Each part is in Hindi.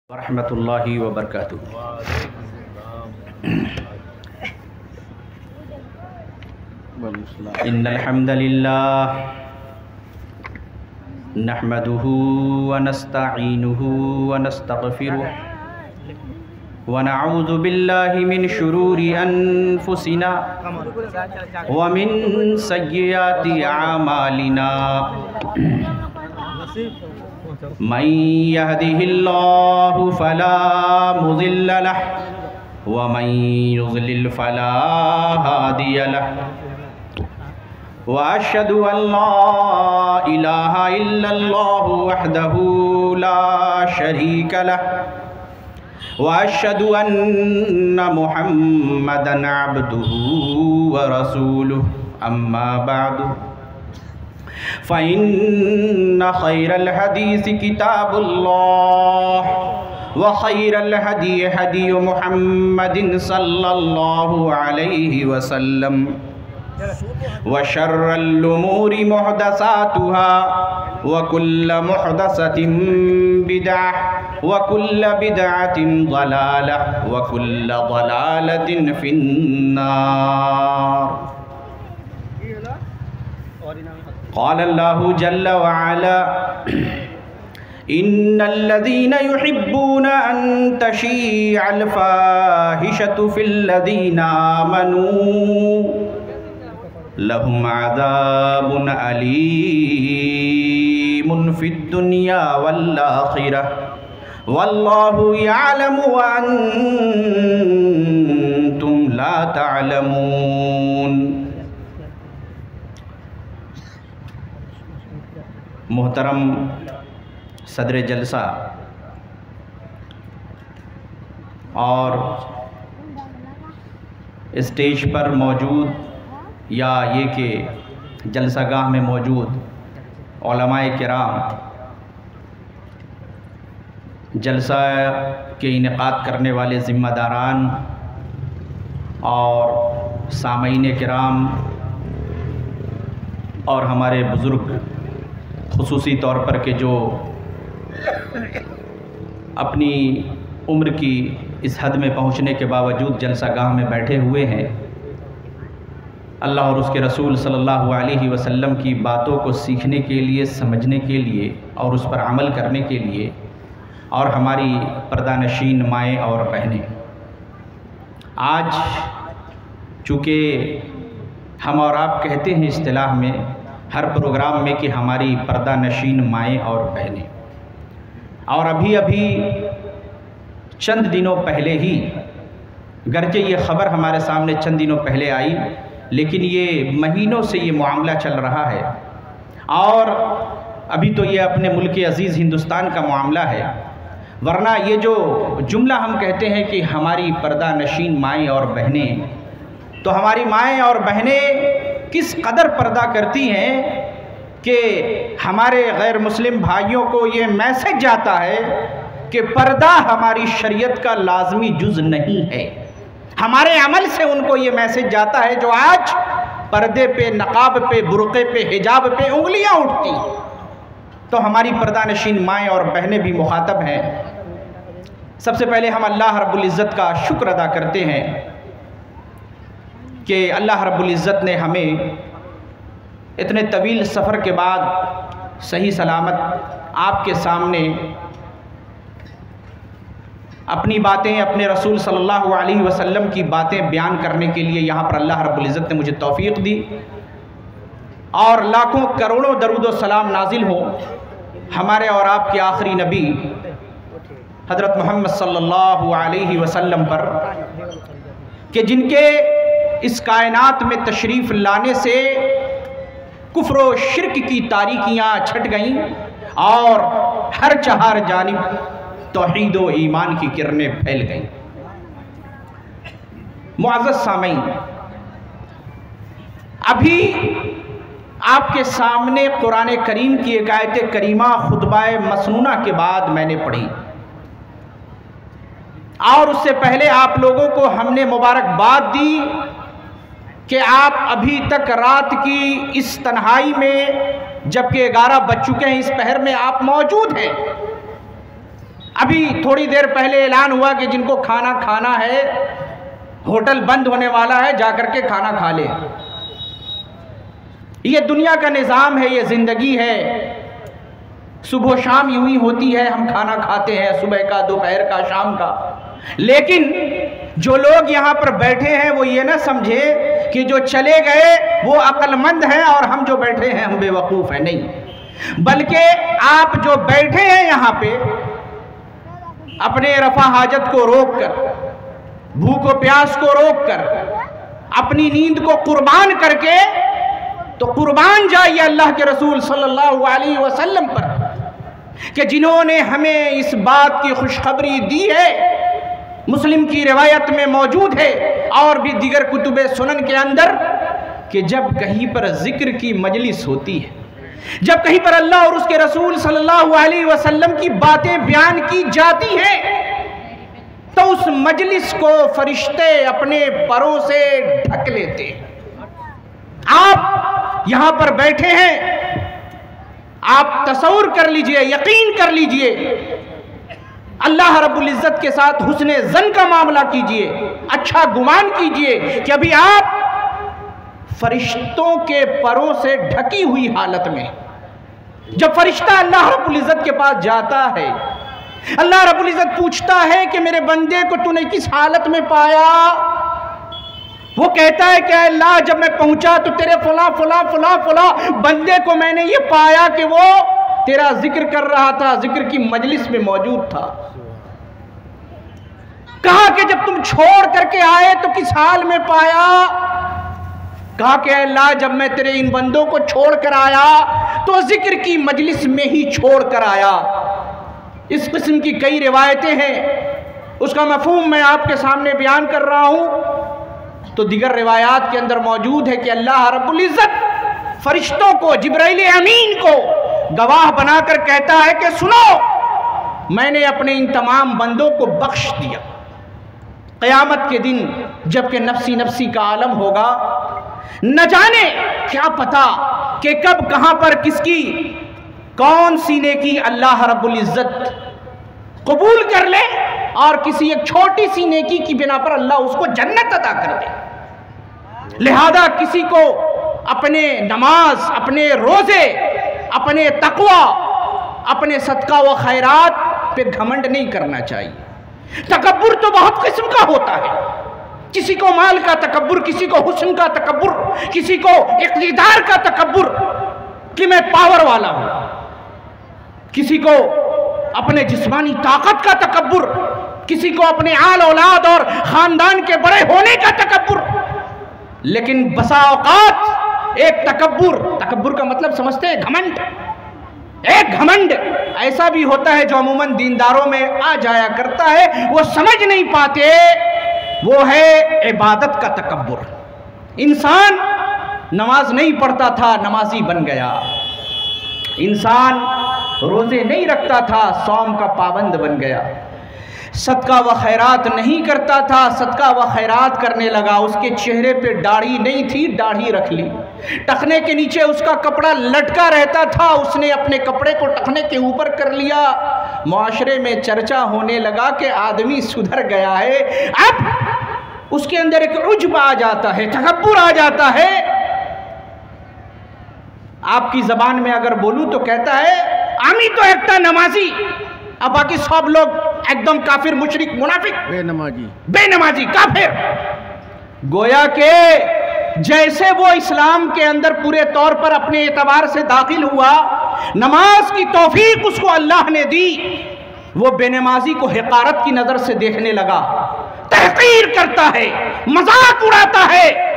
वरहमतुल्लाहि वबरकातुहू। इन्नल हम्दलिल्लाह नहमदुहु व नस्तईनुहु व नस्तगफिरुहु व नऊज़ु बिल्लाहि मिन शुरूरि अनफुसिना व मिन सय्यिआति अमालिना। मन यहदिहिल्लाहु फला मुज़िल्ल लहु व मन युज़लिल फला हादिय लहु व अशहदु अन ला इलाहा इल्लल्लाहु वहदहु ला शरीक लहु व अशहदु अन्न मुहम्मदन अब्दुहु व रसूलुहु अम्मा बअदु फ़इन्न खैरल हदीस किताबुल्लाह व खैरल हदी हदी मुहम्मदिन सल्लल्लाहु अलैहि वसल्लम व शर्रल उमूरि मुहदसातुहा व कुल्ल मुहदसतिन बिदअह व कुल्ल बिदअतिन ज़लालह व कुल्ल ज़लालतिन फिन्नार। क़ाल अल्लाहु जल्ल व अला इन्नल्लज़ीना युहिब्बूना अन तशीअल फ़ाहिशतु फ़िल्लज़ीना आमनू लहुम अज़ाबुन अलीमुन फ़िद्दुनिया वल आख़िरह वल्लाहु यअलमु व अंतुम ला तअलमून। मोहतरम सदर जलसा और स्टेज पर मौजूद या ये कि जलसागाह में मौजूद उलमाए किराम, जलसा के इनेकाद करने वाले ज़िम्मेदारान और सामईन किराम और हमारे बुज़ुर्ग खुसूसी तौर पर के जो अपनी उम्र की इस हद में पहुंचने के बावजूद जलसागाह में बैठे हुए हैं, अल्लाह और उसके रसूल सल्लल्लाहु अलैहि वसल्लम की बातों को सीखने के लिए, समझने के लिए और उस पर अमल करने के लिए, और हमारी पर्दानशीन माएँ और बहनें, आज चूँकि हम और आप कहते हैं इस्तिलाह में हर प्रोग्राम में कि हमारी पर्दा नशीन माएँ और बहनें, और अभी अभी चंद दिनों पहले ही, गरचे ये ख़बर हमारे सामने चंद दिनों पहले आई, लेकिन ये महीनों से ये मामला चल रहा है और अभी तो ये अपने मुल्क अज़ीज़ हिंदुस्तान का मामला है। वरना ये जो जुमला हम कहते हैं कि हमारी पर्दा नशीन माएँ और बहनें, तो हमारी माएँ और बहनें किस कदर पर्दा करती हैं कि हमारे गैर मुस्लिम भाइयों को ये मैसेज जाता है कि पर्दा हमारी शरीयत का लाजमी जुज़ नहीं है। हमारे अमल से उनको ये मैसेज जाता है, जो आज पर्दे पे, नकाब पे, बुर्क़े पे, हिजाब पे उंगलियां उठती, तो हमारी पर्दा नशीन माएँ और बहनें भी मुखातब हैं। सबसे पहले हम अल्लाह रब्बुल इज़्ज़त का शुक्र अदा करते हैं कि अल्लाह रब्बुल इज़्ज़त ने हमें इतने तवील सफ़र के बाद सही सलामत आपके सामने अपनी बातें, अपने रसूल सल्लल्लाहु अलैहि वसल्लम की बातें बयान करने के लिए यहाँ पर अल्लाह रब्बुल इज़्ज़त ने मुझे तौफ़ीक़ दी। और लाखों करोड़ों दरूद व सलाम नाजिल हो हमारे और आपके आखिरी नबी हज़रत मोहम्मद सल्लल्लाहु अलैहि वसल्लम पर, कि जिनके इस कायनात में तशरीफ़ लाने से कुफ्र व शिर्क की तारीकियाँ छट गईं और हर चहार जानिब तौहीद व ईमान की किरणें फैल गईं। मुअज़्ज़ज़ सामीन, अभी आपके सामने कुरान करीम की एक आयत करीमा खुतबाए मसनूना के बाद मैंने पढ़ी, और उससे पहले आप लोगों को हमने मुबारकबाद दी कि आप अभी तक रात की इस तन्हाई में, जबकि 11 बज चुके हैं, इस पहर में आप मौजूद हैं। अभी थोड़ी देर पहले ऐलान हुआ कि जिनको खाना खाना है, होटल बंद होने वाला है, जाकर के खाना खा ले। ये दुनिया का निज़ाम है, ये ज़िंदगी है। सुबह शाम यूं ही होती है, हम खाना खाते हैं, सुबह का, दोपहर का, शाम का। लेकिन जो लोग यहाँ पर बैठे हैं वो ये ना समझे कि जो चले गए वो अक्लमंद हैं और हम जो बैठे हैं हम बेवकूफ़ हैं। नहीं, बल्कि आप जो बैठे हैं यहाँ पे अपने रफा हाजत को रोक कर, भूख और प्यास को रोक कर, अपनी नींद को कुर्बान करके, तो कुर्बान जाइए अल्लाह के रसूल सल्लल्लाहु अलैहि वसल्लम पर कि जिन्होंने हमें इस बात की खुशखबरी दी है। मुस्लिम की रिवायत में मौजूद है और भी दीगर कुतुबे सुनन के अंदर कि जब कहीं पर जिक्र की मजलिस होती है, जब कहीं पर अल्लाह और उसके रसूल सल्लल्लाहु अलैहि वसल्लम की बातें बयान की जाती हैं, तो उस मजलिस को फरिश्ते अपने परों से ढक लेते हैं। आप यहां पर बैठे हैं, आप तसव्वुर कर लीजिए, यकीन कर लीजिए, अल्लाह रब्बुल इज़्ज़त के साथ हुस्ने ज़न का मामला कीजिए, अच्छा गुमान कीजिए कि अभी आप फरिश्तों के परों से ढकी हुई हालत में, जब फरिश्ता अल्लाह रब्बुल इज़्ज़त के पास जाता है, अल्लाह रब्बुल इज़्ज़त पूछता है कि मेरे बंदे को तूने किस हालत में पाया। वो कहता है कि अल्लाह जब मैं पहुंचा तो तेरे फला फला फला फला बंदे को मैंने ये पाया कि वो तेरा जिक्र कर रहा था, जिक्र की मजलिस में मौजूद था। कहा कि जब तुम छोड़ करके आए तो किस हाल में पाया। कहा कि अल्लाह जब मैं तेरे इन बंदों को छोड़ कर आया तो जिक्र की मजलिस में ही छोड़ कर आया। इस किस्म की कई रिवायतें हैं, उसका मफहूम मैं आपके सामने बयान कर रहा हूं। तो दीगर रिवायात के अंदर मौजूद है कि अल्लाह रब्बुल इज़्ज़त फरिश्तों को, जिब्राइल अमीन को गवाह बनाकर कहता है कि सुनो, मैंने अपने इन तमाम बंदों को बख्श दिया। क़यामत के दिन जबकि नफ्सी नफ्सी का आलम होगा, न जाने क्या पता कि कब कहां पर किसकी कौन सी नेकी अल्लाह रब्बुल इज़्ज़त कबूल कर ले और किसी एक छोटी सी नेकी की बिना पर अल्लाह उसको जन्नत अता कर दे। लिहाजा किसी को अपने नमाज, अपने रोजे, अपने तकवा, अपने सदका व खैरात पे घमंड नहीं करना चाहिए। तकब्बुर तो बहुत किस्म का होता है, किसी को माल का तकब्बुर, किसी को हुस्न का तकब्बुर, किसी को इक़्तिदार का तकब्बुर कि मैं पावर वाला हूं, किसी को अपने जिस्मानी ताकत का तकब्बुर, किसी को अपने आल औलाद और खानदान के बड़े होने का तकब्बुर। लेकिन बसा औकात एक तकब्बुर का मतलब समझते हैं घमंड। एक घमंड ऐसा भी होता है जो अमूमन दीनदारों में आ जाया करता है, वो समझ नहीं पाते, वो है इबादत का तकब्बुर। इंसान नमाज नहीं पढ़ता था, नमाजी बन गया। इंसान रोजे नहीं रखता था, सौम का पाबंद बन गया। सदका व खैरात नहीं करता था, सदका व खैरात करने लगा। उसके चेहरे पे दाढ़ी नहीं थी, दाढ़ी रख ली। टखने के नीचे उसका कपड़ा लटका रहता था, उसने अपने कपड़े को टखने के ऊपर कर लिया। मुआशरे में चर्चा होने लगा कि आदमी सुधर गया है। अब उसके अंदर एक उज्ब आ जाता है, तकब्बुर आ जाता है। आपकी जबान में अगर बोलूं तो कहता है आमी तो एकटा नमाजी, अब बाकी सब लोग एकदम काफिर, मुशरिक, मुनाफिक, बेनमाजी, काफिर। गोया के जैसे वो इस्लाम के अंदर पूरे तौर पर अपने एतबार से दाखिल हुआ, नमाज की तौफीक उसको अल्लाह ने दी, वो बेनमाजी को हिकारत की नजर से देखने लगा, तहकीर करता है, मजाक उड़ाता है।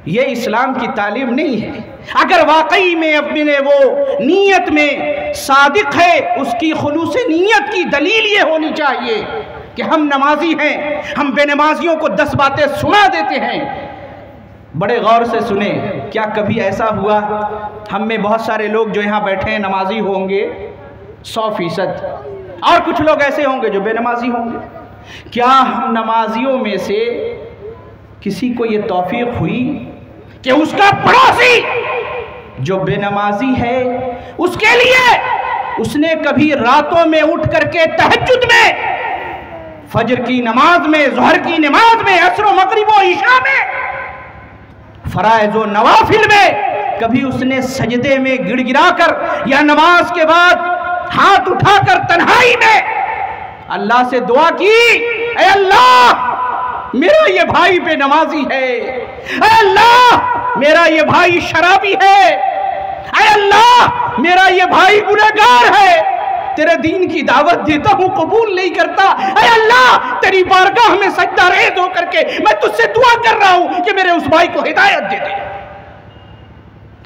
ये इस्लाम की तालीम नहीं है। अगर वाकई में अपने वो नीयत में सादिक है, उसकी खुलूस नीयत की दलील ये होनी चाहिए कि हम नमाजी हैं, हम बेनमाजियों को 10 बातें सुना देते हैं। बड़े गौर से सुने, क्या कभी ऐसा हुआ हम में बहुत सारे लोग जो यहाँ बैठे हैं नमाजी होंगे 100%, और कुछ लोग ऐसे होंगे जो बेनमाजी होंगे। क्या हम नमाजियों में से किसी को ये तौफीक हुई कि उसका पड़ोसी जो बेनमाजी है उसके लिए उसने कभी रातों में उठ करके तहज्जुद में, फजर की नमाज में, ज़ोहर की नमाज में, असर व मगरिब व इशा में, फराइज़ व नवाफिल में कभी उसने सजदे में गिड़गिड़ा कर या नमाज के बाद हाथ उठाकर तन्हाई में अल्लाह से दुआ की, ऐ अल्लाह मेरा ये भाई बेनमाजी है, ऐ अल्लाह मेरा ये भाई शराबी है, ऐ अल्लाह मेरा ये भाई गुनहगार है, तेरे दीन की दावत देता हूं कबूल नहीं करता, ऐ अल्लाह तेरी बारगाह में सजदा रेज़ होकर के मैं तुझसे दुआ कर रहा हूं कि मेरे उस भाई को हिदायत दे दे।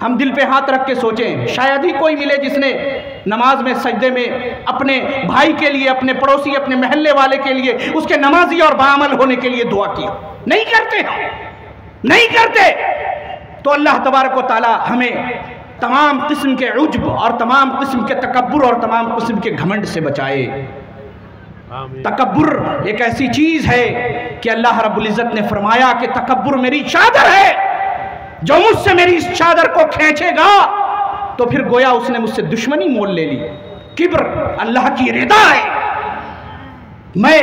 हम दिल पे हाथ रख के सोचें, शायद ही कोई मिले जिसने नमाज में सजदे में अपने भाई के लिए, अपने पड़ोसी, अपने महल्ले वाले के लिए, उसके नमाजी और बाअमल होने के लिए दुआ की। नहीं करते हम, नहीं करते। तो अल्लाह तबारक व तआला हमें तमाम किस्म के उज्ब और तमाम किस्म के तकब्बुर और तमाम किस्म के घमंड से बचाए। तकब्बुर एक ऐसी चीज है कि अल्लाह रब्बुल इज्जत ने फरमाया कि तकब्बुर मेरी चादर है, जो मुझसे मेरी इस चादर को खींचेगा तो फिर गोया उसने मुझसे दुश्मनी मोल ले ली। किब्र अल्लाह की रिदा है। मैं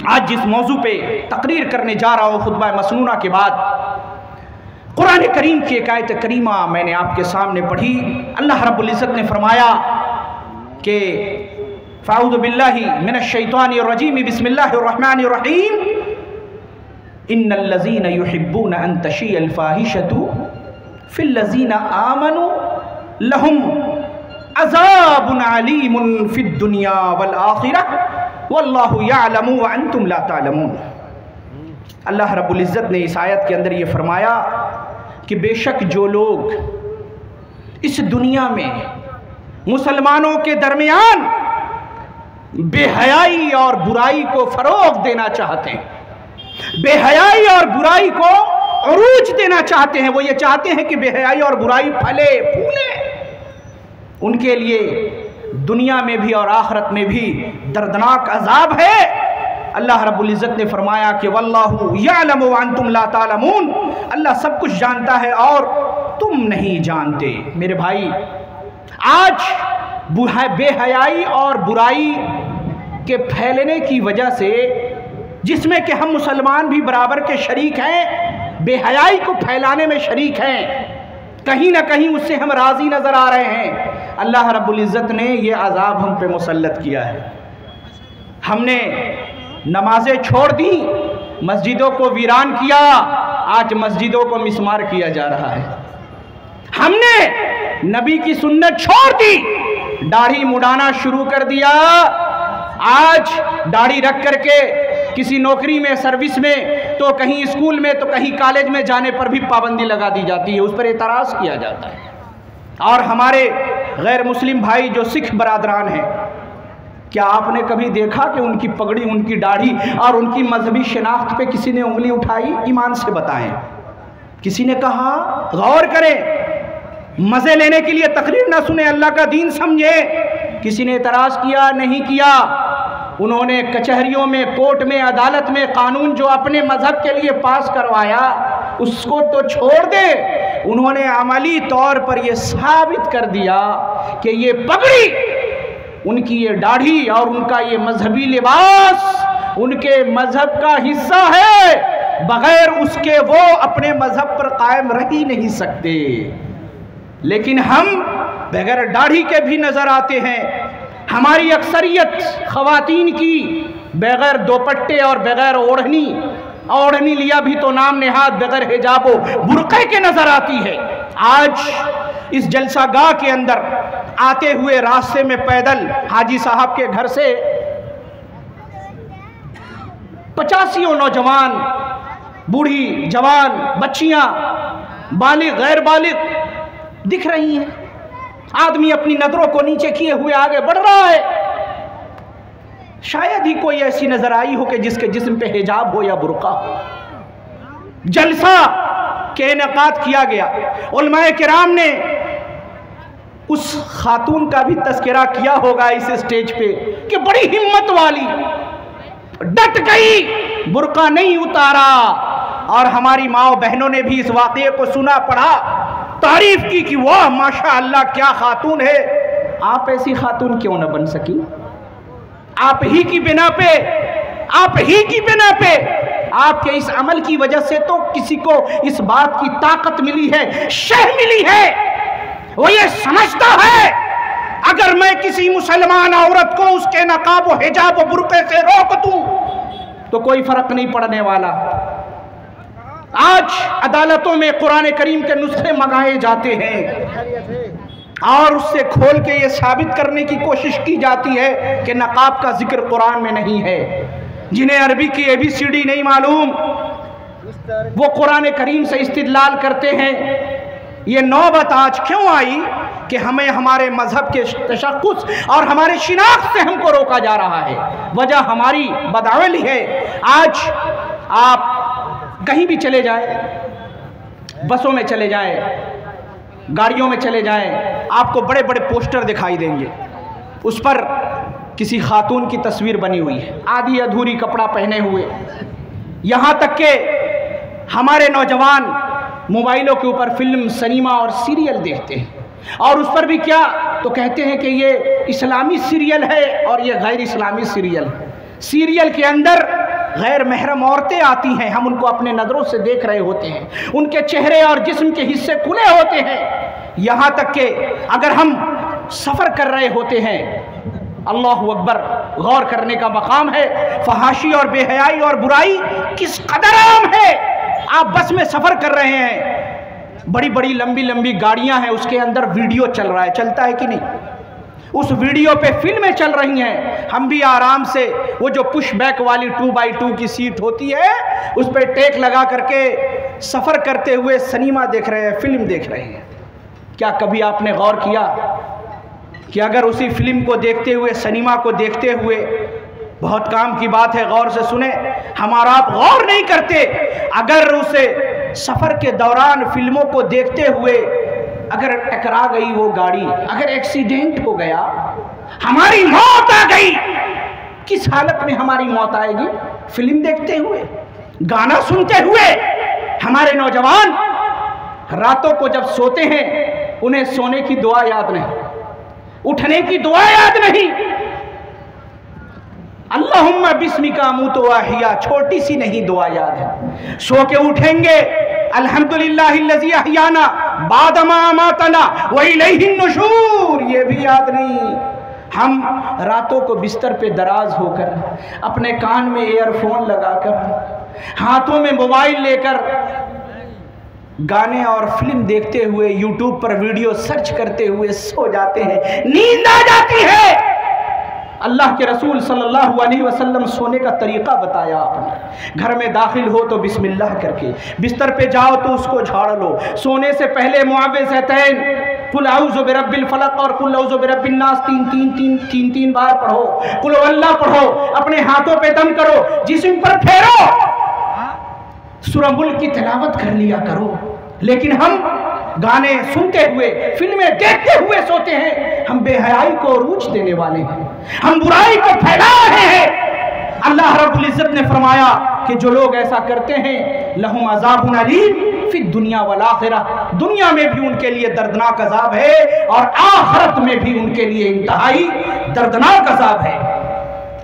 आज जिस मौजू पे तकरीर करने जा रहा हूँ खुतबा मसनूना के बाद, कुरान करीम की एक आयत करीमा मैंने आपके सामने पढ़ी। अल्लाह रब्बुल इज्जत ने फरमाया कि फ़ाऊज़ु बिल्लाहि मिनश शैतानिर रजीम बिस्मिल्लाहिर रहमानिर रहीम इन्नल्लज़ीना युहिब्बूना अन तशिय्यल फ़ाहिशतु फ़िल्लज़ीना आमनू लहुम अज़ाबुन अलीमुन फ़िद दुनिया वल आखिरह वल्लाहु यअलमु व अंतुम ला तअलमून। अल्लाह रब्बुल इज़्ज़त ने इस आयत के अंदर ये फरमाया कि बेशक जो लोग इस दुनिया में मुसलमानों के दरमियान बेहयाई और बुराई को फ़रोग़ देना चाहते हैं, बेहयाई और बुराई को उरूज देना चाहते हैं, वो ये चाहते हैं कि बेहयाई और बुराई फले फूले, उनके लिए दुनिया में भी और आखिरत में भी दर्दनाक अजाब है। अल्लाह रब्बुल इज़्ज़त ने फरमाया कि वल्लाहु यअलमु व अंतुम ला तअलमून, अल्लाह सब कुछ जानता है और तुम नहीं जानते। मेरे भाई, आज बेहयाई और बुराई के फैलने की वजह से, जिसमें कि हम मुसलमान भी बराबर के शरीक हैं, बेहयाई को फैलाने में शरीक हैं, कहीं ना कहीं उससे हम राज़ी नज़र आ रहे हैं। अल्लाह रब्बुल इज़्ज़त ने ये अज़ाब हम पे मुसल्लत किया है। हमने नमाजें छोड़ दी, मस्जिदों को वीरान किया, आज मस्जिदों को मिस्मार किया जा रहा है। हमने नबी की सुन्नत छोड़ दी, दाढ़ी मुड़ाना शुरू कर दिया, आज दाढ़ी रख करके किसी नौकरी में, सर्विस में, तो कहीं स्कूल में, तो कहीं कॉलेज में जाने पर भी पाबंदी लगा दी जाती है, उस पर एतराज़ किया जाता है। और हमारे गैर मुस्लिम भाई जो सिख बरादरान हैं, क्या आपने कभी देखा कि उनकी पगड़ी, उनकी दाढ़ी और उनकी मजहबी शनाख्त पे किसी ने उंगली उठाई? ईमान से बताएं, किसी ने कहा? गौर करें, मज़े लेने के लिए तकरीर ना सुने, अल्लाह का दीन समझे। किसी ने एतराज़ किया? नहीं किया। उन्होंने कचहरियों में, कोर्ट में, अदालत में कानून जो अपने मजहब के लिए पास करवाया उसको तो छोड़ दे, उन्होंने अमली तौर पर यह साबित कर दिया कि ये पगड़ी, उनकी ये दाढ़ी और उनका ये मजहबी लिबास उनके मजहब का हिस्सा है, बगैर उसके वो अपने मजहब पर कायम रह ही नहीं सकते। लेकिन हम बगैर दाढ़ी के भी नजर आते हैं। हमारी अक्सरियत ख़वातीन की बगैर दोपट्टे और बगैर ओढ़नी लिया भी तो नाम नेहाद बगैर हिजाबो बुर्क़े के नजर आती है। आज इस जलसागाह के अंदर आते हुए रास्ते में पैदल हाजी साहब के घर से 85 नौजवान, बूढ़ी, जवान, बच्चियां, बालिग, गैर बालिग दिख रही हैं। आदमी अपनी नजरों को नीचे किए हुए आगे बढ़ रहा है। शायद ही कोई ऐसी नजर आई हो कि जिसके जिस्म पे हिजाब हो या बुर्का हो। जलसा के इनेकाद किया गया। उलमाए किराम ने उस खातून का भी तस्करा किया होगा इस स्टेज पे कि बड़ी हिम्मत वाली, डट गई, बुर्का नहीं उतारा। और हमारी माओ बहनों ने भी इस वाक़े को सुना, पढ़ा, तारीफ की कि वाह माशा अल्लाह क्या खातून है, आप ऐसी खातून क्यों न बन सकी? आप ही की बिना पे आपके इस अमल की वजह से तो किसी को इस बात की ताकत मिली है, शह मिली है। वो ये समझता है अगर मैं किसी मुसलमान औरत को उसके नकाब व हिजाब व बुर्के से रोक दूं तो कोई फर्क नहीं पड़ने वाला। आज अदालतों में कुरान करीम के नुस्खे मंगाए जाते हैं और उससे खोल के ये साबित करने की कोशिश की जाती है कि नकाब का जिक्र कुरान में नहीं है। जिन्हें अरबी की ABCD नहीं मालूम वो कुरान करीम से इस्तिदलाल करते हैं। ये नौबत आज क्यों आई कि हमें हमारे मजहब के तशक्कुस और हमारे शिनाख्त से हमको रोका जा रहा है? वजह हमारी बदावली है। आज आप कहीं भी चले जाए, बसों में चले जाए, गाड़ियों में चले जाएं, आपको बड़े बड़े पोस्टर दिखाई देंगे। उस पर किसी खातून की तस्वीर बनी हुई है, आधी अधूरी कपड़ा पहने हुए। यहाँ तक के हमारे नौजवान मोबाइलों के ऊपर फिल्म, सिनेमा और सीरियल देखते हैं और उस पर भी क्या तो कहते हैं कि ये इस्लामी सीरियल है और ये गैर इस्लामी सीरियल है। सीरियल के अंदर गैर महरम औरतें आती हैं, हम उनको अपने नज़रों से देख रहे होते हैं, उनके चेहरे और जिस्म के हिस्से खुले होते हैं। यहाँ तक कि अगर हम सफ़र कर रहे होते हैं, अल्लाहु अकबर, गौर करने का मकाम है। फहाशी और बेहयाई और बुराई किस कदर आम है। आप बस में सफ़र कर रहे हैं, बड़ी बड़ी लंबी लंबी गाड़ियाँ हैं, उसके अंदर वीडियो चल रहा है, चलता है कि नहीं? उस वीडियो पे फिल्में चल रही हैं, हम भी आराम से वो जो पुश बैक वाली 2x2 की सीट होती है उस पर टेक लगा करके सफ़र करते हुए सिनेमा देख रहे हैं, फिल्म देख रहे हैं। क्या कभी आपने गौर किया कि अगर उसी फिल्म को देखते हुए, सिनेमा को देखते हुए, बहुत काम की बात है, गौर से सुने, हमारा आप गौर नहीं करते, अगर उसे सफ़र के दौरान फिल्मों को देखते हुए अगर टकरा गई वो गाड़ी, अगर एक्सीडेंट हो गया, हमारी मौत आ गई, किस हालत में हमारी मौत आएगी? फिल्म देखते हुए, गाना सुनते हुए। हमारे नौजवान रातों को जब सोते हैं उन्हें सोने की दुआ याद नहीं, उठने की दुआ याद नहीं। अल्लाहुम्मा बिस्मिका अमूतु व अहया, छोटी सी नहीं दुआ याद है। सो के उठेंगे, अल्हम्दुलिल्लाहिल्लज़ी अहयाना बादमा अमातना व इलैहिन नुशूर, ये भी याद नहीं। हम रातों को बिस्तर पे दराज होकर, अपने कान में ईयरफोन लगाकर, हाथों में मोबाइल लेकर गाने और फिल्म देखते हुए, यूट्यूब पर वीडियो सर्च करते हुए सो जाते हैं, नींद आ जाती है। अल्लाह के रसूल सल्लल्लाहु अलैहि वसल्लम सोने का तरीक़ा बताया आपने। घर में दाखिल हो तो बिस्मिल्लाह करके, बिस्तर पे जाओ तो उसको झाड़ लो, सोने से पहले मुआव्विज़तैन, कुल औज़ु बिरब्बिल फलक और कुल औज़ु बिरब्बिन नास तीन बार पढ़ो, कुल अल्लाह पढ़ो, अपने हाथों पे दम करो, जिस्म पर फेरो, सूरह मुल्क की तिलावत कर लिया करो। लेकिन हम गाने सुनते हुए, फिल्में देखते हुए सोते हैं। हम बेहयाई को रूज देने वाले हैं, हम बुराई को फैला रहे हैं। अल्लाह रब्बुल इज्जत ने फरमाया कि जो लोग ऐसा करते हैं, लहुम अज़ाबुन अलीम फिद दुनिया वल आखिरह, दुनिया में भी उनके लिए दर्दनाक अज़ाब है और आखिरत में भी उनके लिए इंतहाई दर्दनाक अज़ाब है।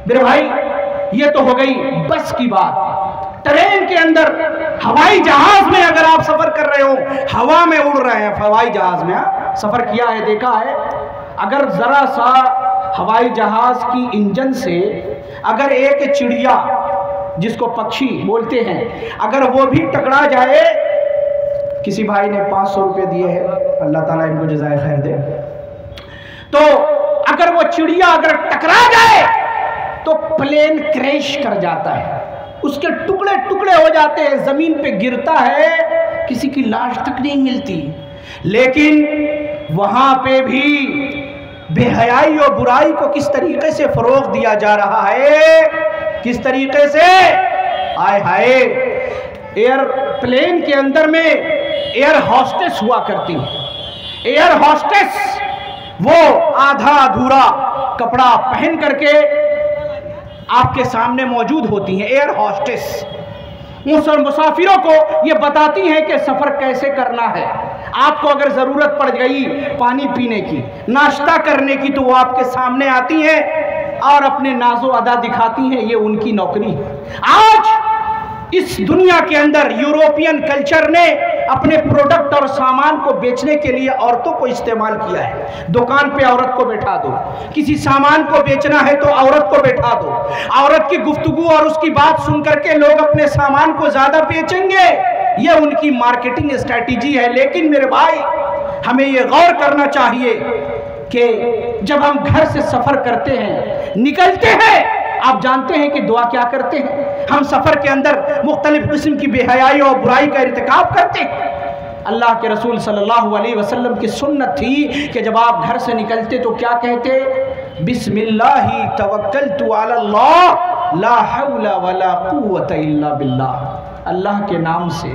मेरे भाई, ये तो हो गई बस की बात। ट्रेन के अंदर, हवाई जहाज में अगर आप सफर कर रहे हो, हवा में उड़ रहे हैं, हवाई जहाज में सफर किया है, देखा है, अगर जरा सा हवाई जहाज की इंजन से अगर एक चिड़िया, जिसको पक्षी बोलते हैं, अगर वो भी टकरा जाए, किसी भाई ने 500 रुपये दिए हैं, अल्लाह ताला इनको जज़ाए खैर दे, तो अगर वो चिड़िया अगर टकरा जाए तो प्लेन क्रैश कर जाता है, उसके टुकड़े टुकड़े हो जाते हैं, जमीन पे गिरता है, किसी की लाश तक नहीं मिलती। लेकिन वहां पे भी बेहयाई और बुराई को किस तरीके से फरोग दिया जा रहा है, किस तरीके से, आय हाय। एयरप्लेन के अंदर में एयर हॉस्टेस हुआ करती है। एयर हॉस्टेस वो आधा अधूरा कपड़ा पहन करके आपके सामने मौजूद होती हैं। एयर हॉस्टेस उन मुसाफिरों को ये बताती हैं कि सफ़र कैसे करना है। आपको अगर ज़रूरत पड़ गई पानी पीने की, नाश्ता करने की, तो वो आपके सामने आती हैं और अपने नाजो अदा दिखाती हैं। ये उनकी नौकरी है। आज इस दुनिया के अंदर यूरोपियन कल्चर ने अपने प्रोडक्ट और सामान को बेचने के लिए औरतों को इस्तेमाल किया है। दुकान पे औरत को बैठा दो, किसी सामान को बेचना है तो औरत को बैठा दो, औरत की गुफ्तगू और उसकी बात सुन करके लोग अपने सामान को ज्यादा बेचेंगे। ये उनकी मार्केटिंग स्ट्रैटेजी है। लेकिन मेरे भाई, हमें ये गौर करना चाहिए कि जब हम घर से सफर करते हैं, निकलते हैं, आप जानते हैं कि दुआ क्या करते हैं? हम सफर के अंदर मुख्तलिफ किस्म की बेहयाई और बुराई का इर्तिकाब करते हैं। अल्लाह के रसूल सल्लल्लाहु अलैहि वसल्लम की सुन्नत थी कि जब आप घर से निकलते तो क्या कहते? बिस्मिल्लाहि तवक्कलतु अलल्लाह ला हौला वला कुव्वता इल्ला बिल्लाह। अल्लाह के नाम से,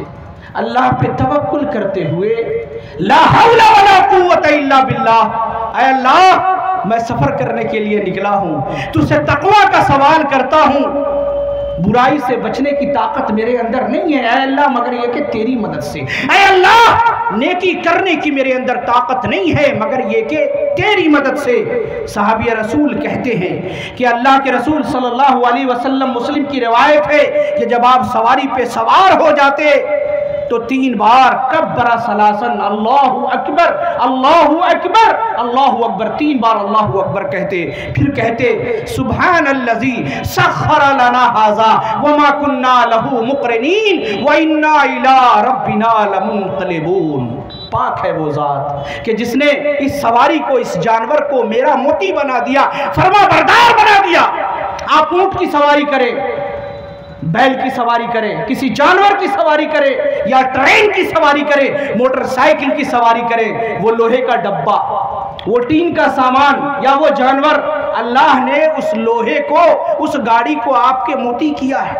अल्लाह पे तवक्कुल करते हुए, ला हौला वला कुव्वता इल्ला बिल्लाह। ऐ अल्लाह, मैं सफर करने के लिए निकला हूं, तुझसे तकवा का सवाल करता हूं, बुराई से बचने की ताकत मेरे अंदर नहीं है ऐ अल्लाह, मगर ये कि तेरी मदद से। ऐ अल्लाह, नेकी करने की मेरे अंदर ताकत नहीं है मगर ये कि तेरी मदद से। सहाबी रसूल कहते हैं कि अल्लाह के रसूल सल्लल्लाहु अलैहि वसल्लम, मुस्लिम की रिवायत है कि जब आप सवारी पे सवार हो जाते तो 3 बार कब्बरा सलासन, अल्लाहु अकबर, अल्लाहु अकबर, अल्लाहु अकबर, 3 बार अल्लाहु अकबर कहते। फिर कहते सुब्हानल्लज़ी सख्खर लना हाज़ा वमा कुन्ना लहू मुक़रिनीन व इन्ना इला रब्बिना लमुनक़लिबून। पाक है वो ज़ात कि जिसने इस सवारी को, इस जानवर को मेरा मोती बना दिया, फरमा बरदार बना दिया। आप ऊंट की सवारी करें, बैल की सवारी करें, किसी जानवर की सवारी करें, या ट्रेन की सवारी करें, मोटरसाइकिल की सवारी करें, वो लोहे का डब्बा, वो टीन का सामान या वो जानवर, अल्लाह ने उस लोहे को, उस गाड़ी को आपके मोती किया है।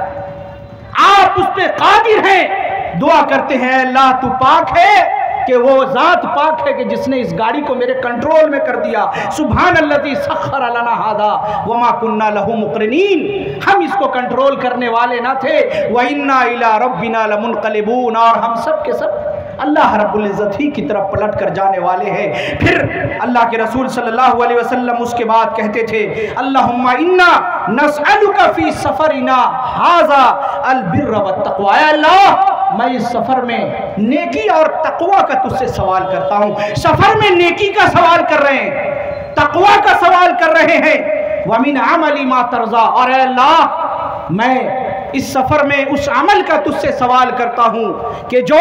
आप उस पे कादिर हैं। दुआ करते हैं अल्लाह तू पाक है, कि वो ज़ात पाक है कि जिसने इस गाड़ी को मेरे कंट्रोल में कर दिया। सुब्हानल्लज़ी सख्खर लना हाज़ा वमा कुन्ना लहू मुक़रिनीन। हम इसको कंट्रोल करने वाले ना थे। व इन्ना इला रब्बिना लमुनक़लिबून। और हम सब के सब अल्लाह रब्बुल इज़्ज़त ही की तरफ पलट कर जाने वाले हैं। फिर अल्लाह के रसूल सल्लल्लाहु अलैहि वसल्लम उसके बाद कहते थे, अल्लाहुम्मा इन्ना नस्अलुका फ़ी सफ़रिना हाज़ा अल बिर्र वत तक़वा। अल्लाह, मैं इस सफर में नेकी और तकवा का तुझसे सवाल करता हूं। सफर में नेकी का सवाल कर रहे हैं, तकवा का सवाल कर रहे हैं। वमिन अमली मा तरज़ा। और अल्लाह, मैं इस सफर में उस अमल का तुझसे सवाल करता हूं कि जो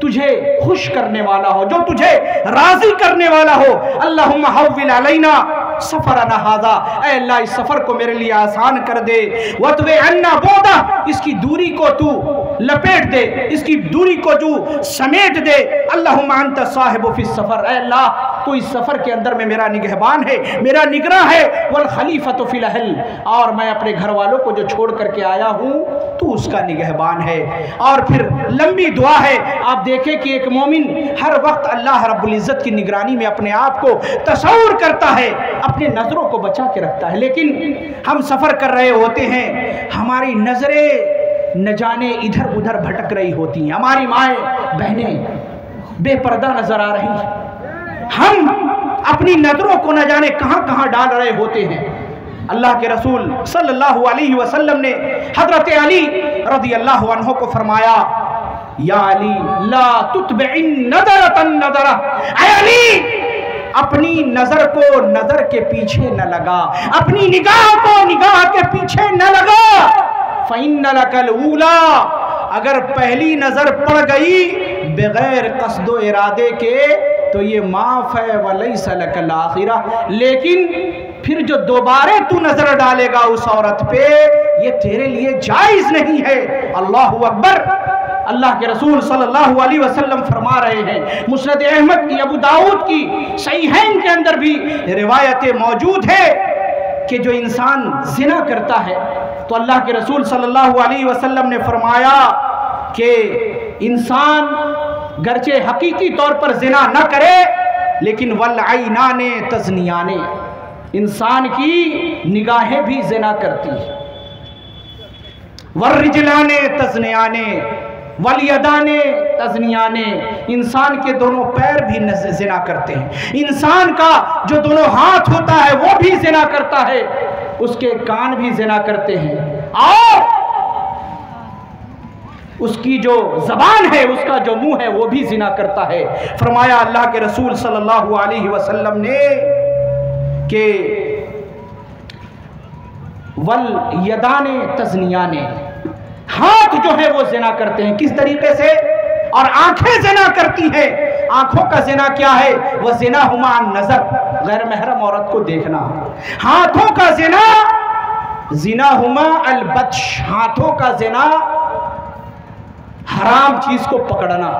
तुझे खुश करने वाला हो, जो तुझे राजी करने वाला हो। अल्लाहुम्मा हव्विल अलैना सफरना हाज़ा। ऐ अल्लाह, इस सफर को मेरे लिए आसान कर दे। वतवे अन्ना बोदा, इसकी दूरी को तू लपेट दे, इसकी दूरी को तू समेट दे। अल्लाहुम्मा अंता साहिबु फिस सफर। ऐ अल्लाह, तू इस सफर के अंदर में मेरा निगहबान है, मेरा निगरां है। वल खलीफतु फिल अहल, और मैं अपने घर वालों को जो छोड़ करके आया हूँ, तू उसका निगहबान है। और फिर लंबी दुआ है। आप देखें कि एक मोमिन हर वक्त अल्लाह रब्बुल इज़्ज़त की निगरानी में अपने आप को तसव्वुर करता है, अपने नजरों को बचा के रखता है। लेकिन हम सफर कर रहे होते हैं, हमारी नजरें न जाने इधर उधर भटक रही होती हैं, हमारी माएँ बहनें बेपर्दा नजर आ रही हैं, हम अपनी नजरों को न जाने कहां कहां डाल रहे होते हैं। अल्लाह के रसूल सल्लल्लाहु अलैहि वसल्लम ने हजरत अली रज़ी अल्लाहु अन्हु को फरमाया, या अली ला तुतबिन नज़रतन नज़रा। ऐ अली, अपनी नजर को नजर के पीछे न लगा, अपनी निगाह को निगाह के पीछे न लगा। फ़इन्न लकल ऊला, अगर पहली नजर पड़ गई बगैर क़स्दो इरादे के तो ये माफ़ है, वलैसा लकल आखिरा। लेकिन फिर जो दोबारा तू नजर डालेगा उस औरत पे, ये तेरे लिए जायज़ नहीं है। अल्लाहु अकबर। अल्लाह के रसूल सल्लल्लाहु अलैहि वसल्लम फरमा रहे हैं, मुस्नद अहमद की, अबू दाऊद की, सहीहैन के अंदर भी रिवायतें मौजूद है कि जो इंसान जिना करता है तो अल्लाह के रसूल सल्लल्लाहु अलैहि वसल्लम ने फरमाया कि इंसान गरचे हकीकी तौर पर जिना न करे, लेकिन वल आइनाने तज़नियाने, इंसान की निगाहें भी जिना करती है। वर्रिजलाने तज़नियाने वलियदाने तज़नियाने, इंसान के दोनों पैर भी ज़िना करते हैं, इंसान का जो दोनों हाथ होता है वो भी ज़िना करता है, उसके कान भी ज़िना करते हैं, और उसकी जो ज़बान है, उसका जो मुंह है वो भी ज़िना करता है। फरमाया अल्लाह के रसूल सल्लल्लाहु अलैहि वसल्लम ने कि वल यदाने तज़नियाने, हाथ जो है वो ज़िना करते हैं। किस तरीके से? और आंखें ज़िना करती हैं। आंखों का ज़िना क्या है? वह ज़िना हुमा नज़र, गैर महरम औरत को देखना। हाथों का ज़िना हुमा अलबत्श, हाथों का ज़िना हराम चीज़ को पकड़ना।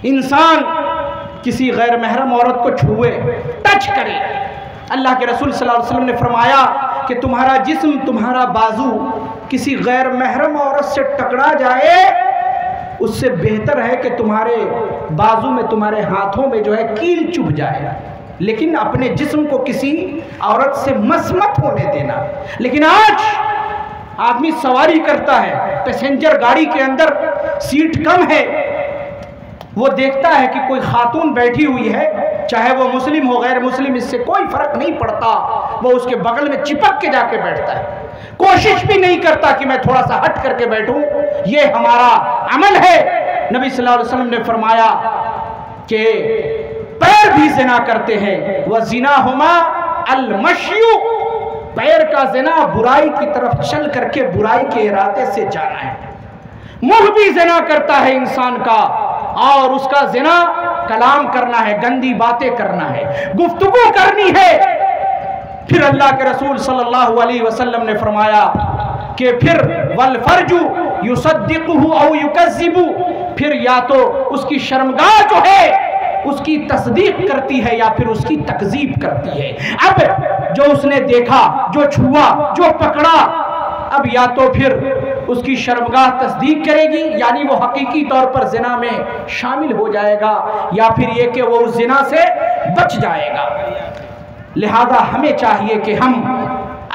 इंसान किसी गैर महरम औरत को छुए, टच करे। अल्लाह के रसूल सल्लल्लाहु अलैहि वसल्लम ने फरमाया कि तुम्हारा जिस्म, तुम्हारा बाजू किसी गैर महरम औरत से टकरा जाए, उससे बेहतर है कि तुम्हारे बाजू में, तुम्हारे हाथों में जो है कील चुभ जाए। लेकिन अपने जिस्म को किसी औरत से मस मत होने देना। लेकिन आज आदमी सवारी करता है, पैसेंजर गाड़ी के अंदर सीट कम है, वो देखता है कि कोई खातून बैठी हुई है, चाहे वो मुस्लिम हो गैर मुस्लिम, इससे कोई फर्क नहीं पड़ता, वो उसके बगल में चिपक के जाके बैठता है। कोशिश भी नहीं करता कि मैं थोड़ा सा हट करके बैठूं। ये हमारा अमल है। नबी सल्लल्लाहु अलैहि वसल्लम ने फरमाया कि पैर भी ज़िना करते हैं। वह ज़िना हुमा अल-मश्यु, पैर का ज़िना बुराई की तरफ चल करके बुराई के इरादे से जाना है। मुंह भी ज़िना करता है इंसान का, और उसका ज़िना कलाम करना है, गंदी बातें करना है, गुफ्तगू करनी है। फिर अल्लाह के रसूल सल्लल्लाहु अलैहि वसल्लम ने फरमाया कि फिर वल फर्जु युसद्दिकुहु औ युकज़्ज़िबु, फिर या तो उसकी शर्मगाह जो है उसकी तस्दीक करती है या फिर उसकी तकज़ीब करती है। अब जो उसने देखा, जो छुआ, जो पकड़ा, अब या तो फिर उसकी शर्मगाह तस्दीक करेगी, यानी वो हकीकी तौर पर ज़िना में शामिल हो जाएगा, या फिर ये कि वो उस ज़िना से बच जाएगा। लिहाजा हमें चाहिए कि हम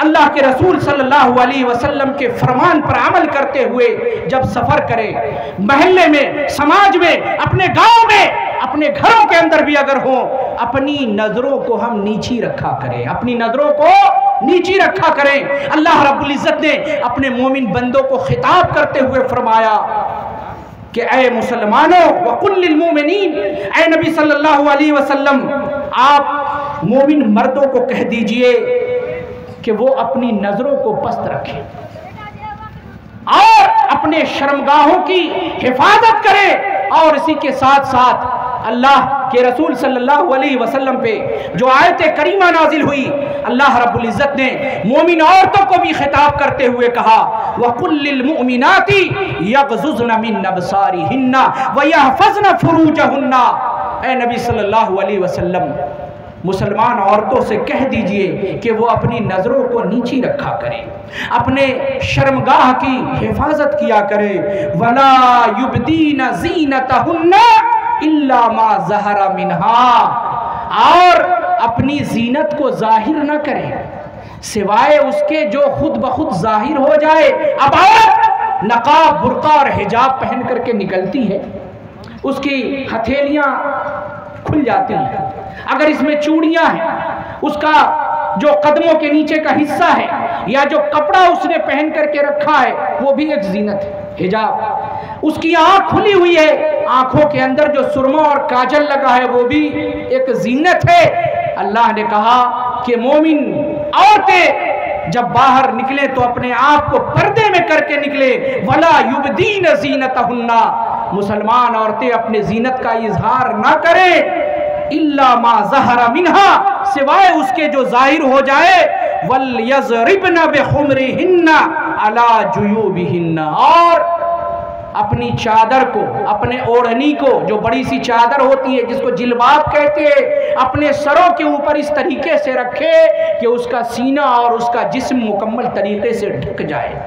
अल्लाह के रसूल सल्लल्लाहु अलैहि वसल्लम के फरमान पर अमल करते हुए जब सफ़र करें, महल्ले में, समाज में, अपने गांव में, अपने घरों के अंदर भी अगर हो, अपनी नज़रों को हम नीची रखा करें, अपनी नज़रों को नीची रखा करें। अल्लाह रब्बुल इज़्ज़त ने अपने मोमिन बंदों को खिताब करते हुए फरमाया कि ऐ मुसलमानों वकुल लिल मोमिनीन, ऐ नबी सल्लल्लाहु अलैहि वसल्लम, आप मोमिन मर्दों को कह दीजिए कि वो अपनी नज़रों को पस्त रखें और अपने शर्मगाहों की हिफाजत करें। और इसी के साथ साथ अल्लाह के रसूल सल्लल्लाहु अलैहि वसल्लम पे जो आयत करीमा नाजिल हुई, अल्लाह रब्बुल इज़्ज़त ने मोमिन औरतों को भी खिताब करते हुए कहा वकुल लिल मुमिनाती यग़ज़ुज़्न मिन अबसारिहिन्ना व यहफ़ज़्न फ़ुरूजहुन्ना। ऐ नबी सल्लल्लाहु अलैहि वसल्लम, मुसलमान औरतों से कह दीजिए कि वो अपनी नज़रों को नीची रखा करें, अपने शर्मगाह की हिफाजत किया करें। वला युबदीन ज़ीनतहुन्ना इल्ला मा ज़हरा मिन्हा, और अपनी जीनत को जाहिर न करें सिवाय उसके जो खुद ब खुद जाहिर हो जाए। अब औरत नकाब, बुर्का और हिजाब पहन करके निकलती है, उसकी हथेलियां खुल जाती हैं, अगर इसमें चूड़ियां हैं, उसका जो कदमों के नीचे का हिस्सा है या जो कपड़ा उसने पहन करके रखा है वो भी एक जीनत है, हिजाब। उसकी आंख खुली हुई है, आंखों के अंदर जो सुरमा और काजल लगा है वो भी एक जीनत है। अल्लाह ने कहा कि मोमिन औरतें जब बाहर निकले तो अपने आप को पर्दे में करके निकले। वला युबदीन ज़ीनतहुन्ना, मुसलमान औरतें अपने जीनत का इजहार ना करें इल्ला मा ज़हरा मिन्हा, सिवाय उसके जो जाहिर हो जाए। वल यज़रिबना बिखुमरिहिन्ना अला जुयूबिहिन्ना, और अपनी चादर को, अपने ओढ़नी को, जो बड़ी सी चादर होती है जिसको जिलबाब कहते हैं, अपने सरों के ऊपर इस तरीके से रखे कि उसका सीना और उसका जिस्म मुकम्मल तरीके से ढक जाए।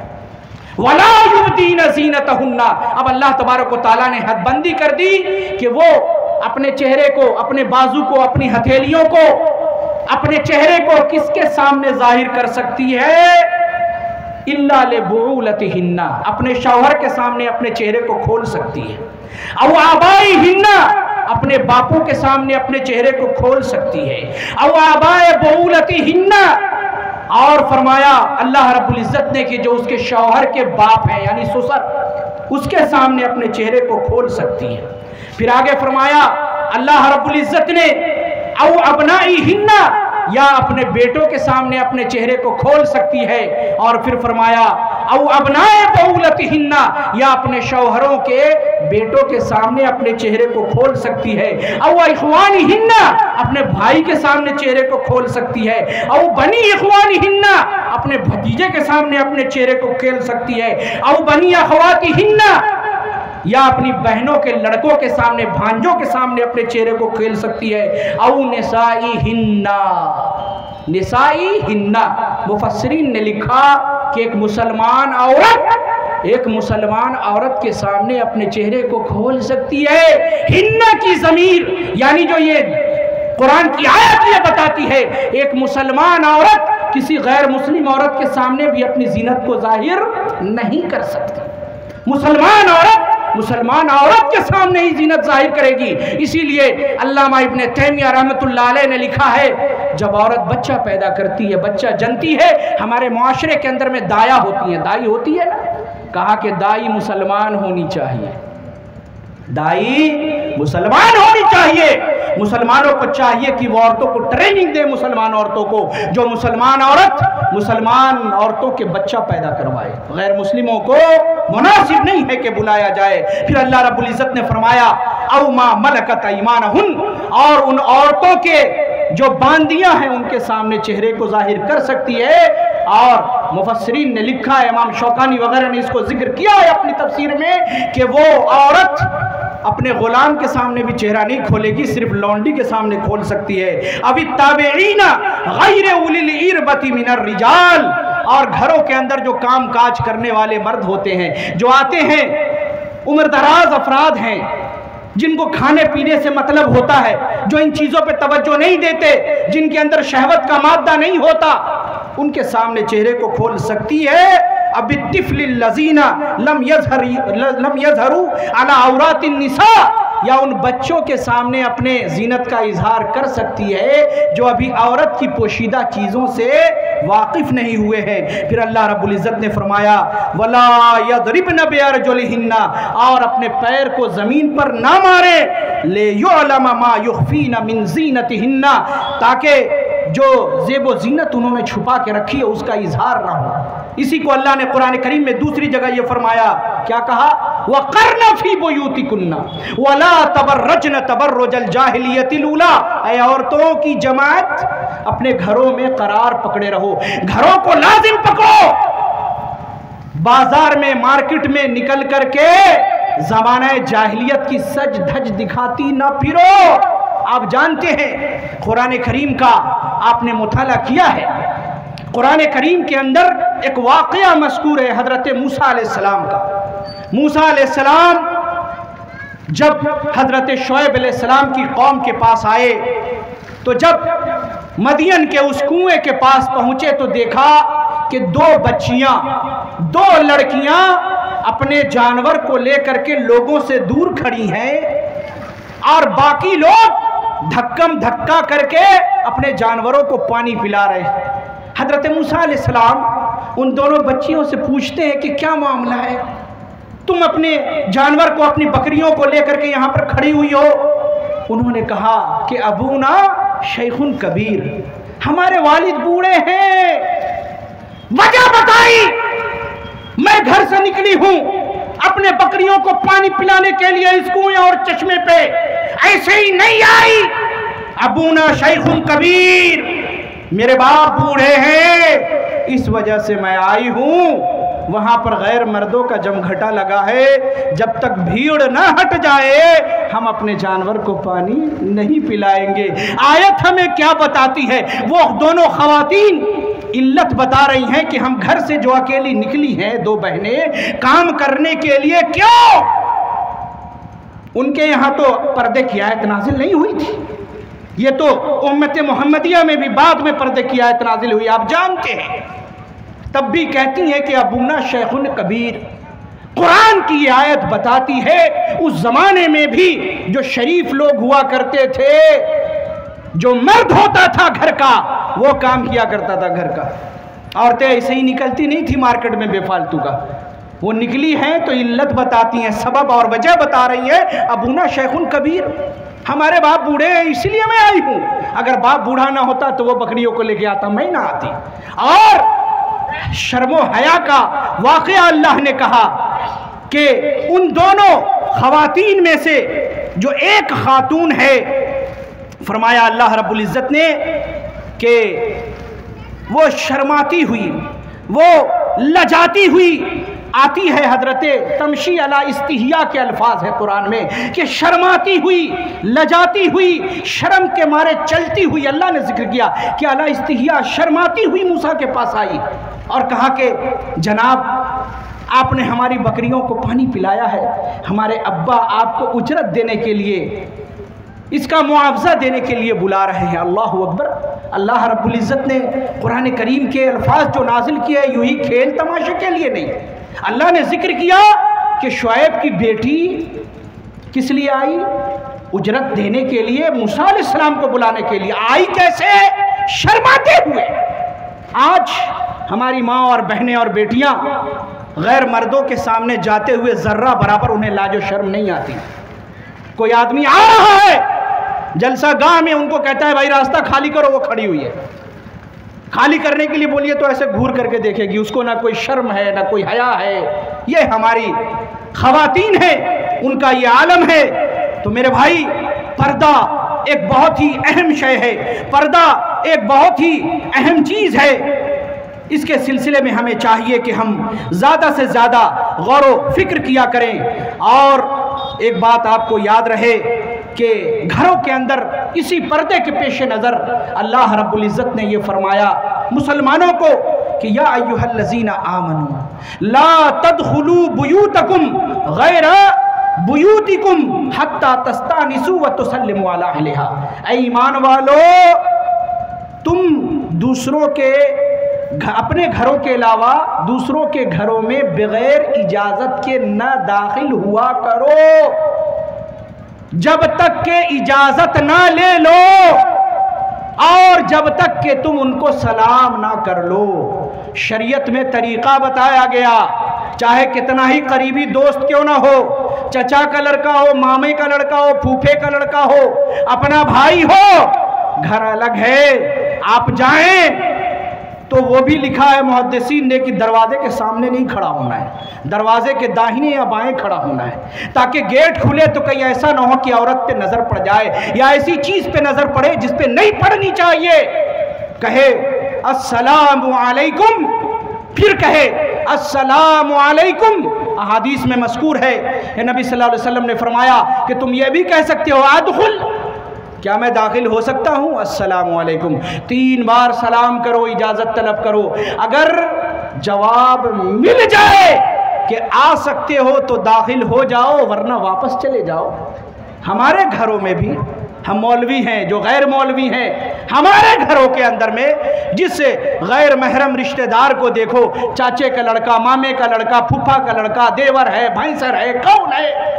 वला युबदीन ज़ीनतहुन्ना, अब अल्लाह तबारक व तआला ने हदबंदी कर दी कि वो अपने चेहरे को, अपने बाजू को, अपनी हथेलियों को, अपने चेहरे को किसके सामने जाहिर कर सकती है? इल्ला लिबुलतिहिन्ना, अपने शौहर के सामने अपने चेहरे को खोल सकती है। अब आबाई हिन्ना अपने बापों के सामने अपने चेहरे को खोल सकती है। अब आबाए बऊलती हिन्ना, और फरमाया अल्लाह रब्बुल इज्जत ने कि जो उसके शौहर के बाप हैं यानी ससुर, उसके सामने अपने चेहरे को खोल सकती है। फिर आगे फरमाया अल्लाह रब्बुल इज्जत ने औ अबनाई हिन्ना, या अपने बेटों के सामने अपने चेहरे को खोल सकती है। और फिर फरमाया औ अबनाए बऊलत हिन्ना, या अपने शौहरों के बेटों के सामने अपने चेहरे को खोल सकती है। औ इखवानी हिन्ना, अपने भाई के सामने चेहरे को खोल सकती है। औ बनी इखवानी हिन्ना, अपने भतीजे के सामने अपने चेहरे को खोल सकती है। औ बनी अखवाती हिन्ना, या अपनी बहनों के लड़कों के सामने, भांजों के सामने अपने चेहरे को खेल सकती है। औ निसाई हिन्ना, निसाई हिन्ना, मुफस्सिरीन ने लिखा कि एक मुसलमान औरत के सामने अपने चेहरे को खोल सकती है। हिन्ना की ज़मीर यानी जो ये कुरान की आयत ये बताती है, एक मुसलमान औरत किसी गैर मुस्लिम औरत के सामने भी अपनी जीनत को जाहिर नहीं कर सकती। मुसलमान औरत के सामने ही जीनत जाहिर करेगी। इसीलिए अल्लामा इब्ने तैमिया रहमतुल्लाह अलैह ने लिखा है, जब औरत बच्चा पैदा करती है, बच्चा जनती है, हमारे मुआशरे के अंदर में दाया होती है, दाई होती है ना, कहा कि दाई मुसलमान होनी चाहिए, दाई मुसलमान होनी चाहिए। मुसलमानों को चाहिए कि वो औरतों को ट्रेनिंग दे, मुसलमान औरतों को, जो मुसलमान औरतों के बच्चा पैदा करवाए। गैर मुस्लिमों को मुनासिब नहीं है कि बुलाया जाए। फिर अल्लाह रब्बुल इज्जत ने फरमाया औ मा मलकत ईमानहुन, और उन औरतों के जो बांदियां हैं उनके सामने चेहरे को जाहिर कर सकती है। और मुफस्सिरीन ने लिखा है, इमाम शौकानी वगैरह ने इसको जिक्र किया है अपनी तफसीर में, कि वो औरत अपने गुलाम के सामने भी चेहरा नहीं खोलेगी, सिर्फ लौंडी के सामने खोल सकती है। अभी ताबेईना गैर उलिल इरबती मिनर रिजाल, और घरों के अंदर जो काम काज करने वाले मर्द होते हैं, जो आते हैं, उम्र दराज अफराद हैं, जिनको खाने पीने से मतलब होता है, जो इन चीज़ों पे तवज्जो नहीं देते, जिनके अंदर शहवत का मादा नहीं होता, उनके सामने चेहरे को खोल सकती है। अब तिफलिल लजीना लम यज़हरू अला औरातिन निसा, या उन बच्चों के सामने अपने जीनत का इजहार कर सकती है जो अभी औरत की पोशीदा चीज़ों से वाकिफ नहीं हुए हैं। फिर अल्लाह रब्बुल इज़्ज़त ने फरमाया वला यदरिबन बिअरजुलिहिन्ना, और अपने पैर को ज़मीन पर ना मारे, ले युअलम मा युख्फीना मिन ज़ीनतिहिन्ना, ताकि जो ज़ेब व ज़ीनत उन्होंने छुपा के रखी है उसका इजहार ना हो। इसी को अल्लाह ने कुरान करीम में दूसरी जगह ये फरमाया, क्या कहा, वक़र्ना फ़ी बुयूतिकुन्ना वला तबर्रजन तबर्रुजल जाहिलियतिल ऊला, ऐ औरतों की जमात अपने घरों में करार पकड़े रहो, घरों को लाजिम पकड़ो, बाजार में मार्केट में निकल करके ज़माने जाहिलियत की सज धज दिखाती ना फिरो। आप जानते हैं कुरान करीम का आपने मुताला किया है, कुरान करीम के अंदर एक वाक़या मज़कूर है हज़रत मूसा अलैहिस्सलाम का। मूसा अलैहिस्सलाम जब हज़रत शुएब अलैहिस्सलाम की कौम के पास आए, तो जब मदियन के उस कुएं के पास पहुँचे तो देखा कि दो लड़कियां अपने जानवर को लेकर के लोगों से दूर खड़ी हैं, और बाकी लोग धक्का करके अपने जानवरों को पानी पिला रहे हैं। हज़रत मूसा अलैहिस्सलाम उन दोनों बच्चियों से पूछते हैं कि क्या मामला है, तुम अपने जानवर को, अपनी बकरियों को लेकर के यहाँ पर खड़ी हुई हो। उन्होंने कहा कि अबूना शेखुन कबीर, हमारे वालिद बूढ़े हैं। वजह बताई, मैं घर से निकली हूँ अपने बकरियों को पानी पिलाने के लिए इस कुएं और चश्मे पे, ऐसे ही नहीं आई। अबूना शेखुन कबीर, मेरे बाप बूढ़े हैं, इस वजह से मैं आई हूँ। वहाँ पर गैर मर्दों का जमघटा लगा है, जब तक भीड़ न हट जाए हम अपने जानवर को पानी नहीं पिलाएंगे। आयत हमें क्या बताती है, वो दोनों खवातीन इल्लत बता रही हैं कि हम घर से जो अकेली निकली हैं, दो बहनें काम करने के लिए, क्यों? उनके यहाँ तो पर्दे की आयत नाजिल नहीं हुई थी, ये तो उम्मत मोहम्मदिया में भी बाद में पर्दे की आयत नाजिल हुई, आप जानते हैं। तब भी कहती हैं कि अबूना शेखुन कबीर, कुरान की ये आयत बताती है उस जमाने में भी जो शरीफ लोग हुआ करते थे, जो मर्द होता था घर का वो काम किया करता था घर का। औरतें ऐसे ही निकलती नहीं थी मार्केट में बेफालतू का, वो निकली हैं तो इल्लत बताती हैं, सबब और वजह बता रही है। अबूना शेखुन कबीर, हमारे बाप बूढ़े हैं इसलिए मैं आई हूं, अगर बाप बूढ़ा ना होता तो वो बकरियों को लेके आता, मैं ना आती। और शर्मो हया का वाकया अल्लाह ने कहा कि उन दोनों खवातीन में से जो एक खातून है, फरमाया अल्लाह रब्बुल इज़्ज़त ने कि वो शर्माती हुई, वो लजाती हुई आती है। हजरते तमशी अला इस्तिहिया के अल्फाज है कुरान में कि शर्माती हुई, लजाती हुई, शर्म के मारे चलती हुई। अल्लाह ने जिक्र किया कि अला इस्तिहिया, शर्माती हुई मूसा के पास आई और कहा कि जनाब आपने हमारी बकरियों को पानी पिलाया है, हमारे अब्बा आपको उजरत देने के लिए, इसका मुआवजा देने के लिए बुला रहे हैं। अल्लाह अकबर। अल्लाह रब्बुल इज़्ज़त ने कुरान करीम के अल्फाज जो नाजिल किए यूं ही खेल तमाशे के लिए नहीं, अल्लाह ने जिक्र किया कि शुएब की बेटी किस लिए आई? उजरत देने के लिए, मूसा अलैहिस्सलाम को बुलाने के लिए आई। कैसे? शर्माते हुए। आज हमारी माँ और बहनें और बेटियां गैर मर्दों के सामने जाते हुए जर्रा बराबर उन्हें लाजो शर्म नहीं आती। कोई आदमी आ रहा है जलसा गांव में, उनको कहता है भाई रास्ता खाली करो, वो खड़ी हुई है, खाली करने के लिए बोलिए तो ऐसे घूर करके देखेगी, उसको ना कोई शर्म है ना कोई हया है। ये हमारी खवातीन है, उनका ये आलम है। तो मेरे भाई, पर्दा एक बहुत ही अहम शय है, पर्दा एक बहुत ही अहम चीज है। इसके सिलसिले में हमें चाहिए कि हम ज़्यादा से ज़्यादा गौर व फिक्र किया करें। और एक बात आपको याद रहे कि घरों के अंदर इसी पर्दे के पेश नज़र अल्लाह रब्बुल इज़्ज़त ने ये फरमाया मुसलमानों को कि या अय्युहल्लज़ीना आमनू ला तदखुलू बुयूतकुम गैर बुयूतिकुम हत्ता तस्तानिसू व तुसल्लिमू अला अहलिहा। ऐ ईमान वालो, तुम दूसरों के अपने घरों के अलावा दूसरों के घरों में बगैर इजाजत के न दाखिल हुआ करो जब तक के इजाजत ना ले लो और जब तक के तुम उनको सलाम ना कर लो। शरीयत में तरीका बताया गया, चाहे कितना ही करीबी दोस्त क्यों ना हो, चचा का लड़का हो, मामे का लड़का हो, फूफे का लड़का हो, अपना भाई हो, घर अलग है, आप जाएं तो वो भी लिखा है मुहद्दिसीन ने कि दरवाजे के सामने नहीं खड़ा होना है, दरवाजे के दाहिने या बाएं खड़ा होना है, ताकि गेट खुले तो कहीं ऐसा ना हो कि औरत पे नजर पड़ जाए या ऐसी चीज पे नजर पड़े जिस पे नहीं पड़नी चाहिए। कहे अस्सलामु अलैकुम, फिर कहे अस्सलामु अलैकुम। अहादीस में मज़कूर है नबी सल्लल्लाहु अलैहि वसल्लम ने फरमाया कि तुम ये भी कह सकते हो अदखुल, क्या मैं दाखिल हो सकता हूँ? अस्सलामु अलैकुम। 3 बार सलाम करो, इजाज़त तलब करो। अगर जवाब मिल जाए कि आ सकते हो तो दाखिल हो जाओ, वरना वापस चले जाओ। हमारे घरों में भी हम मौलवी हैं, जो गैर मौलवी हैं, हमारे घरों के अंदर में जिस गैर महरम रिश्तेदार को देखो, चाचे का लड़का, मामे का लड़का, फूफा का लड़का, देवर है, भैंसर है, कौन है,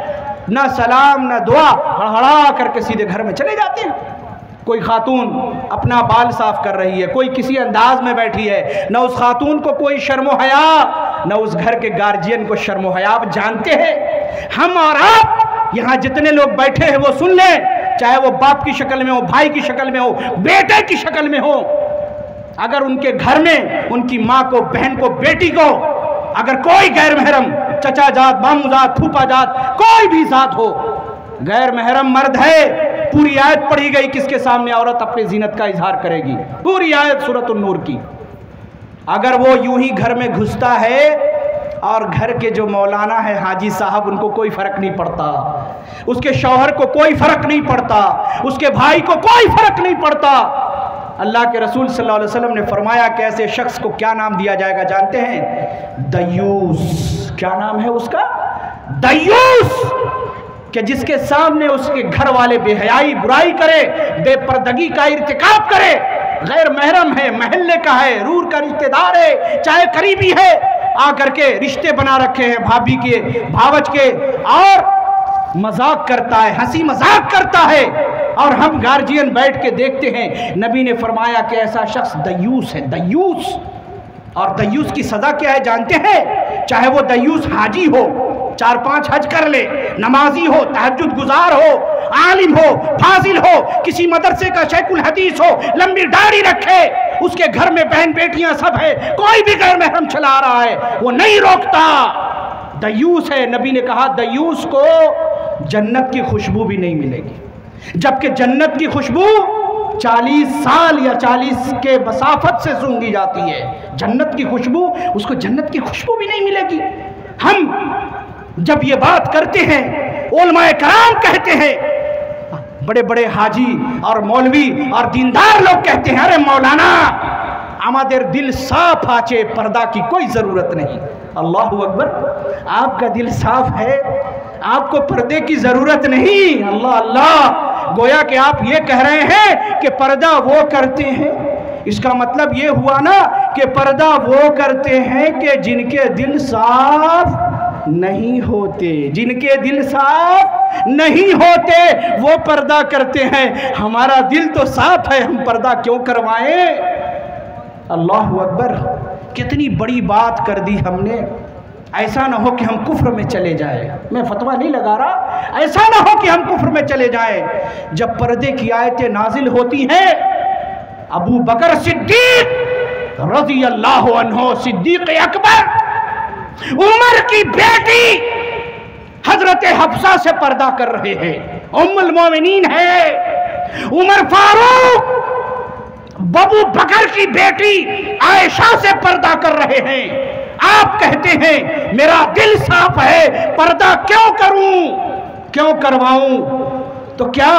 ना सलाम ना दुआ, हड़हड़ा करके सीधे घर में चले जाते हैं। कोई खातून अपना बाल साफ कर रही है, कोई किसी अंदाज में बैठी है, ना उस खातून को कोई शर्मो हया, ना उस घर के गार्जियन को शर्मो हया। आप जानते हैं, हम और आप यहाँ जितने लोग बैठे हैं वो सुन लें, चाहे वो बाप की शक्ल में हो, भाई की शक्ल में हो, बेटे की शक्ल में हो, अगर उनके घर में उनकी माँ को, बहन को, बेटी को अगर कोई गैर महरम, चचा जात, मामू जात, फूफा जात, कोई भी जात हो, गैर महरम मर्द है, पूरी आयत पढ़ी गई किसके सामने औरत अपनी जीनत का इजहार करेगी, पूरी आयत सूरत नूर की। अगर वो यूं ही घर में घुसता है और घर के जो मौलाना है, हाजी साहब, उनको कोई फर्क नहीं पड़ता, उसके शौहर को कोई फर्क नहीं पड़ता, उसके भाई को कोई फर्क नहीं पड़ता। अल्लाह के रसूल सल्लल्लाहु अलैहि वसल्लम ने फरमाया कि ऐसे शख्स को क्या नाम दिया जाएगा जानते हैं? दयूस। क्या नाम है उसका? दयूस। कि जिसके सामने उसके घर वाले बेहयाई, बुराई करे, बेपर्दगी का इर्तिकाब करे, गैर महरम है, महल्ले का है, रूर का रिश्तेदार है, चाहे करीबी है, आकर के रिश्ते बना रखे हैं भाभी के, भावज के, और मजाक करता है, हंसी मजाक करता है, और हम गार्जियन बैठ के देखते हैं। नबी ने फरमाया कि ऐसा शख्स दयूस है, दयूस। और दयूस की सजा क्या है जानते हैं? चाहे वो दयूस हाजी हो, 4-5 हज कर ले, नमाजी हो, तहज्जुद गुजार हो, आलिम हो, फाजिल हो, किसी मदरसे का शेखुल हदीस हो, लंबी दाढ़ी रखे, उसके घर में बहन बेटियां सब है, कोई भी गैर महरम चला रहा है, वो नहीं रोकता, दयूस है। नबी ने कहा दयूस को जन्नत की खुशबू भी नहीं मिलेगी, जबकि जन्नत की खुशबू 40 साल या 40 के मसाफत से सूंघी जाती है। जन्नत की खुशबू, उसको जन्नत की खुशबू भी नहीं मिलेगी। हम जब ये बात करते हैं, उलमाए कराम कहते हैं, बड़े बड़े हाजी और मौलवी और दीनदार लोग कहते हैं, अरे मौलाना हमारे दिल साफ आचे, पर्दा की कोई जरूरत नहीं। अल्लाह अकबर, आपका दिल साफ है, आपको पर्दे की जरूरत नहीं। अल्लाह अल्लाह, गोया कि आप ये कह रहे हैं कि पर्दा वो करते हैं, इसका मतलब ये हुआ ना कि पर्दा वो करते हैं कि जिनके दिल साफ नहीं होते, जिनके दिल साफ नहीं होते वो पर्दा करते हैं। हमारा दिल तो साफ है, हम पर्दा क्यों करवाएं? अल्लाह अकबर, कितनी बड़ी बात कर दी हमने। ऐसा ना हो कि हम कुफ्र में चले जाए, मैं फतवा नहीं लगा रहा, ऐसा ना हो कि हम कुफ्र में चले जाए। जब पर्दे की आयतें नाजिल होती हैं, अबू बकर सिद्दीक रज़ी अल्लाह अन्हु, सिद्दीक अकबर, उमर की बेटी हजरत हफ्सा से पर्दा कर रहे हैं, उम्मुल मोमिनीन है। उमर फारूक अबू बकर की बेटी आयशा से पर्दा कर रहे हैं। आप कहते हैं मेरा दिल साफ है, पर्दा क्यों करूं, क्यों करवाऊं? तो क्या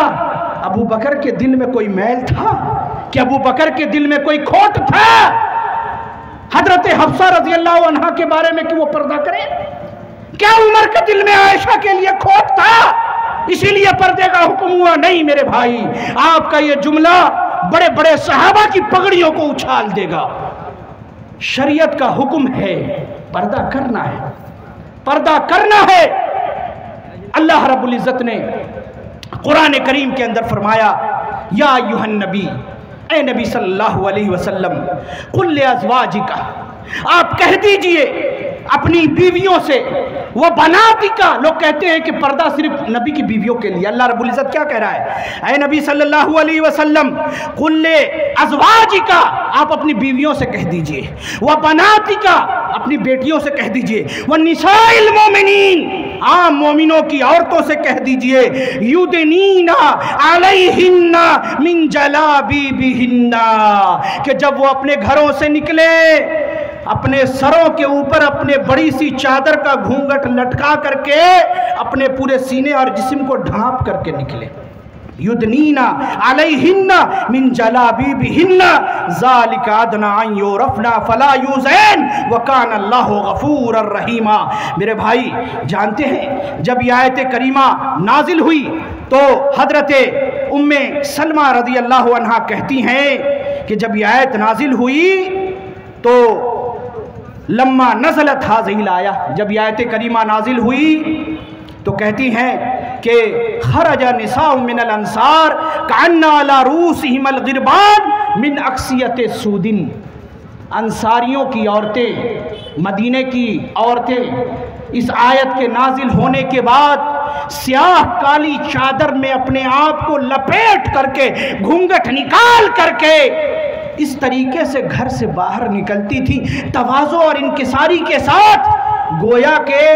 अबू बकर के दिल में कोई मैल था? क्या अबू बकर के दिल में कोई खोट था हजरत हफ्सा रज़ी अल्लाह अन्हा के बारे में कि वो पर्दा करें? क्या उमर के दिल में आयशा के लिए खोट था, इसीलिए पर्दे का हुक्म हुआ? नहीं मेरे भाई, आपका ये जुमला बड़े बड़े सहाबा की पगड़ियों को उछाल देगा। शरीयत का हुक्म है, पर्दा करना है, पर्दा करना है। अल्लाह रब्बुल इज्जत ने कुरान करीम के अंदर फरमाया, या अय्युहन नबी, ए नबी सल्लल्लाहु अलैहि वसल्लम, कुल ले अज़वाजिका, आप कह दीजिए अपनी बीवियों से, वो बनातिका, लोग कहते हैं कि पर्दा सिर्फ नबी की बीवियों के लिए। अल्लाह रब्बुल इज्जत क्या कह रहा है? ऐ नबी सल्लल्लाहु अलैहि वसल्लम, कुल्ले अज़वाजिका, आप अपनी बीवियों से कह दीजिए, वह बनातिका, अपनी बेटियों से कह दीजिए, वह निसाइल मोमिनीन, आम मोमिनों की औरतों से कह दीजिए, युदनीना अलैहिन्ना मिन जलाबीबिहिन्ना, कि जब वो अपने घरों से निकले, अपने सरों के ऊपर अपने बड़ी सी चादर का घूंघट लटका करके अपने पूरे सीने और जिस्म को ढांप करके निकले। युदनीना अलैहिन्ना मिन जलाबीबिहिन्ना ज़ालिका अदना अन युरफ़ना फला युज़ैन व कान अल्लाहु गफ़ूरर रहीमा। मेरे भाई जानते हैं, जब ये आयत करीमा नाजिल हुई तो हज़रत उम्मे सलमा रज़ी अल्लाह अन्हा कहती हैं कि जब ये आयत नाजिल हुई तो लम्मा नज़लत हाज़िहिल आया, जब ये आयत करीमा नाजिल हुई तो कहती हैं कि खरजा निसाउ मिनल अंसार कान्ना अला रूसिहिमल गिरबान मिन अक्सियत सूदिन। अंसारियों की औरतें, मदीने की औरतें इस आयत के नाजिल होने के बाद स्याह काली चादर में अपने आप को लपेट करके, घूंघट निकाल करके इस तरीके से घर से बाहर निकलती थी, तवाज़ो और इंकिसारी के साथ। गोया के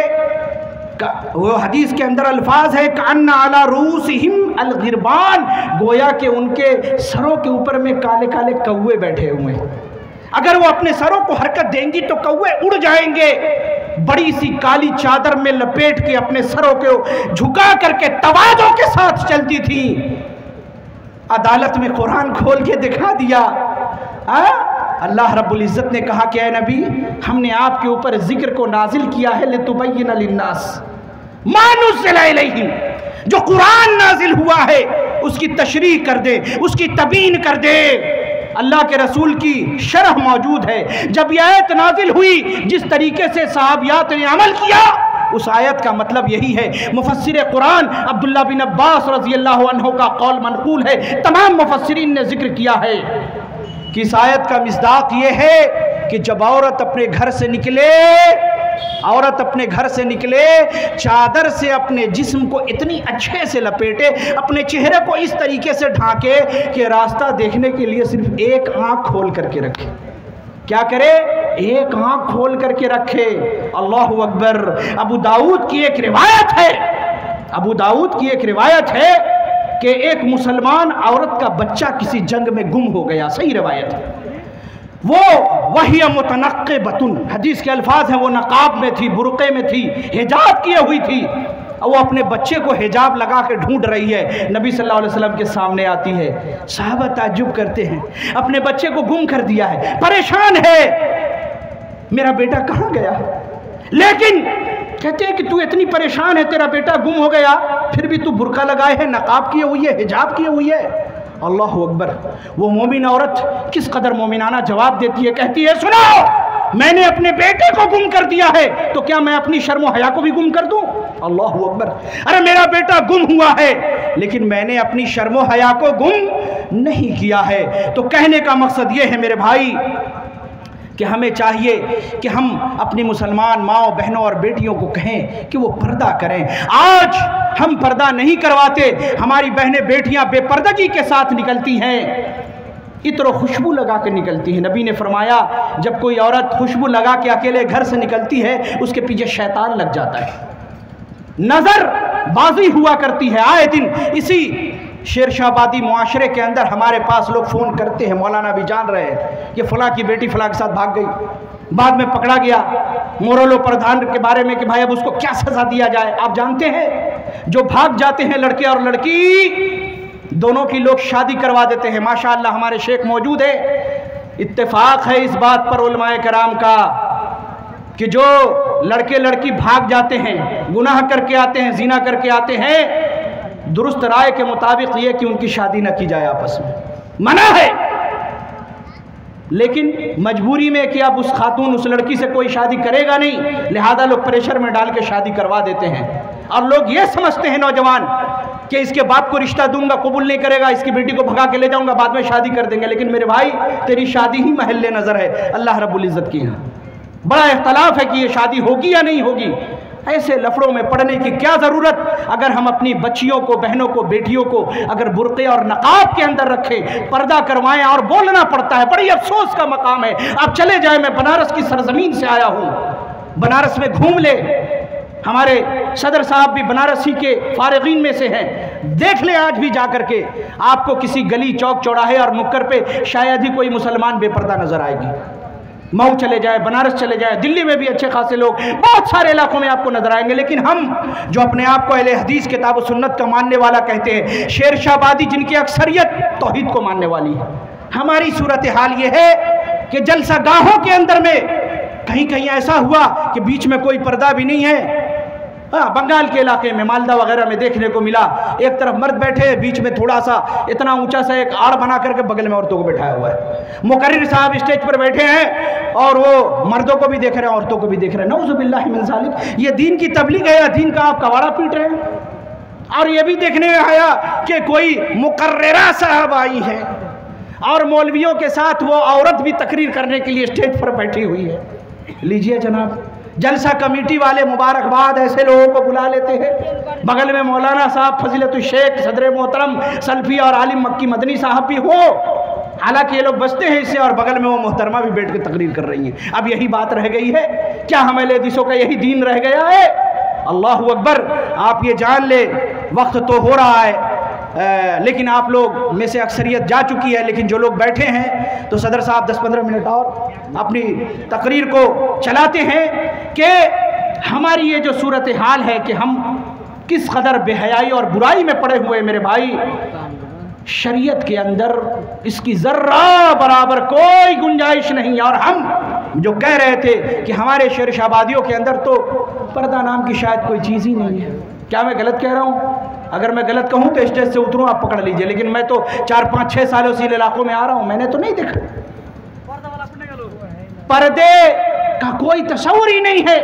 वो हदीस के अंदर अल्फाज है कान्ना अला रूसिहिम अल गिरबान, गोया के उनके सरों के ऊपर में काले काले कौवे बैठे हुए हैं। अगर वो अपने सरों को हरकत देंगी तो कौवे उड़ जाएंगे। बड़ी सी काली चादर में लपेट के अपने सरों को झुका करके तवाज़ो के साथ चलती थी। अदालत में कुरान खोल के दिखा दिया। अल्लाह रब्बुल इज़्ज़त ने कहा कि ऐ नबी, हमने आपके ऊपर जिक्र को नाजिल किया है लितुबय्यिना लिन्नास मा नुज़्ज़िला इलैहिम, जो कुरान नाजिल हुआ है उसकी तशरीह कर दे, उसकी तबीन कर दे। अल्लाह के रसूल की शरह मौजूद है। जब यह आयत नाजिल हुई, जिस तरीके से सहाबियात ने अमल किया, उस आयत का मतलब यही है। मुफस्सिर कुरान अब्दुल्ला बिन अब्बास रज़ी अल्लाह अन्हु का कौल मनकूल है, तमाम मुफस्सिरीन ने जिक्र किया है कि इस आयत का मिस्दाक ये है कि जब औरत अपने घर से निकले, चादर से अपने जिस्म को इतनी अच्छे से लपेटे, अपने चेहरे को इस तरीके से ढांके कि रास्ता देखने के लिए सिर्फ एक आंख खोल करके रखे। क्या करे? एक आंख खोल करके रखे। अल्लाहु अकबर। अबू दाऊद की एक रिवायत है कि एक मुसलमान औरत का बच्चा किसी जंग में गुम हो गया। सही रिवायत है। वो वही मुतनक्किबतुन, हदीस के अल्फाज हैं, वो नकाब में थी, बुरक़े में थी, हिजाब किए हुई थी, और वो अपने बच्चे को हिजाब लगा के ढूंढ रही है। नबी सल्लल्लाहु अलैहि वसल्लम के सामने आती है। सहाबा ताज्जुब करते हैं, अपने बच्चे को गुम कर दिया है, परेशान है, मेरा बेटा कहाँ गया? लेकिन कहते हैं कि तू इतनी परेशान है, तेरा बेटा गुम हो गया, फिर भी तू बुर्का लगाए है, नकाब किए हुई है, हिजाब किए हुई है। अल्लाह अकबर। वो मोमिन औरत किस कदर मोमिनाना जवाब देती है, कहती है, सुनो, मैंने अपने बेटे को गुम कर दिया है, तो क्या मैं अपनी शर्म हया को भी गुम कर दूं? अल्लाह अकबर। अरे मेरा बेटा गुम हुआ है, लेकिन मैंने अपनी शर्म हया को गुम नहीं किया है। तो कहने का मकसद ये है मेरे भाई कि हमें चाहिए कि हम अपनी मुसलमान माओ, बहनों और बेटियों को कहें कि वो पर्दा करें। आज हम पर्दा नहीं करवाते, हमारी बहनें बेटियां बेपर्दगी के साथ निकलती हैं, इत्र खुशबू लगा के निकलती है। नबी ने फरमाया, जब कोई औरत खुशबू लगा के अकेले घर से निकलती है, उसके पीछे शैतान लग जाता है, नजर बाजी हुआ करती है। आए दिन इसी शेरशाहबादी मुआशरे के अंदर हमारे पास लोग फ़ोन करते हैं, मौलाना भी जान रहे हैं कि फ़लाँ की बेटी फ़लाँ के साथ भाग गई, बाद में पकड़ा गया, मोरलो प्रधान के बारे में कि भाई अब उसको क्या सज़ा दिया जाए। आप जानते हैं, जो भाग जाते हैं लड़के और लड़की दोनों की लोग शादी करवा देते हैं। माशाअल्लाह हमारे शेख मौजूद है, इत्तेफाक है इस बात पर उलमाए कराम का कि जो लड़के लड़की भाग जाते हैं, गुनाह करके आते हैं, ज़िना करके आते हैं, दुरुस्त राय के मुताबिक ये कि उनकी शादी न की जाए, आपस में मना है। लेकिन मजबूरी में कि अब उस खातून उस लड़की से कोई शादी करेगा नहीं, लिहाजा लोग प्रेशर में डाल के शादी करवा देते हैं। और लोग ये समझते हैं नौजवान कि इसके बाप को रिश्ता दूंगा, कबूल नहीं करेगा, इसकी बेटी को भगा के ले जाऊंगा, बाद में शादी कर देंगे। लेकिन मेरे भाई, तेरी शादी ही महल्ले नजर है अल्लाह रब्बुल इज्जत की यहाँ। बड़ा इख्तलाफ है कि ये शादी होगी या नहीं होगी। ऐसे लफड़ों में पड़ने की क्या ज़रूरत, अगर हम अपनी बच्चियों को, बहनों को, बेटियों को अगर बुर्क़े और नकाब के अंदर रखें, पर्दा करवाएं। और बोलना पड़ता है, बड़ी अफसोस का मकाम है। आप चले जाए, मैं बनारस की सरजमीन से आया हूँ, बनारस में घूम ले, हमारे सदर साहब भी बनारसी के फारिगीन में से हैं, देख ले आज भी जा करके, आपको किसी गली चौक चौराहे और नुक्कड़ पे शायद ही कोई मुसलमान बेपर्दा नजर आएगी। मऊ चले जाए, बनारस चले जाए, दिल्ली में भी अच्छे खासे लोग, बहुत सारे इलाकों में आपको नजर आएंगे। लेकिन हम जो अपने आप को अहले हदीस किताब व सुन्नत का मानने वाला कहते हैं, शेरशाहबादी जिनकी अक्सरियत तौहीद को मानने वाली है, हमारी सूरत हाल ये है कि जलसा गाहों के अंदर में कहीं कहीं ऐसा हुआ कि बीच में कोई पर्दा भी नहीं है। हाँ, बंगाल के इलाके में, मालदा वगैरह में देखने को मिला, एक तरफ मर्द बैठे, बीच में थोड़ा सा इतना ऊंचा सा एक आड़ बना करके बगल में औरतों को बैठाया हुआ है। मुकर्रिर साहब स्टेज पर बैठे हैं और वो मर्दों को भी देख रहे हैं, औरतों को भी देख रहे हैं। नऊज़ुबिल्लाहि मिन ज़ालिक। ये दीन की तबलीग है या दीन का आप कवाड़ा पीट रहे हैं? और ये भी देखने में आया कि कोई मुकर्रिरा साहब आई है और मौलवियों के साथ वो औरत भी तकरीर करने के लिए स्टेज पर बैठी हुई है। लीजिए जनाब, जलसा कमेटी वाले मुबारकबाद ऐसे लोगों को बुला लेते हैं। बगल में मौलाना साहब फजीलतुल शेख सदर मोहतरम सल्फी और आलिम मक्की मदनी साहब भी हो, हालांकि ये लोग बचते हैं इससे, और बगल में वो मोहतरमा भी बैठ के तकरीर कर रही हैं। अब यही बात रह गई है क्या? हमें हदीसों का यही दीन रह गया है? अल्लाहु अकबर। आप ये जान ले, वक्त तो हो रहा है, लेकिन आप लोग में से अक्सरियत जा चुकी है, लेकिन जो लोग बैठे हैं तो सदर साहब 10-15 मिनट और अपनी तकरीर को चलाते हैं कि हमारी ये जो सूरत हाल है कि हम किस कदर बेहयाई और बुराई में पड़े हुए मेरे भाई, शरीयत के अंदर इसकी ज़र्रा बराबर कोई गुंजाइश नहीं। और हम जो कह रहे थे कि हमारे शेरशाहबादियों के अंदर तो पर्दा नाम की शायद कोई चीज़ ही नहीं है, क्या मैं गलत कह रहा हूँ? अगर मैं गलत कहूँ तो स्टेज से उतरूँ, आप पकड़ लीजिए, लेकिन मैं तो 4-5-6 सालों से इन इलाकों में आ रहा हूँ, मैंने तो नहीं देखा। पर्दे का कोई तस्वुर ही नहीं है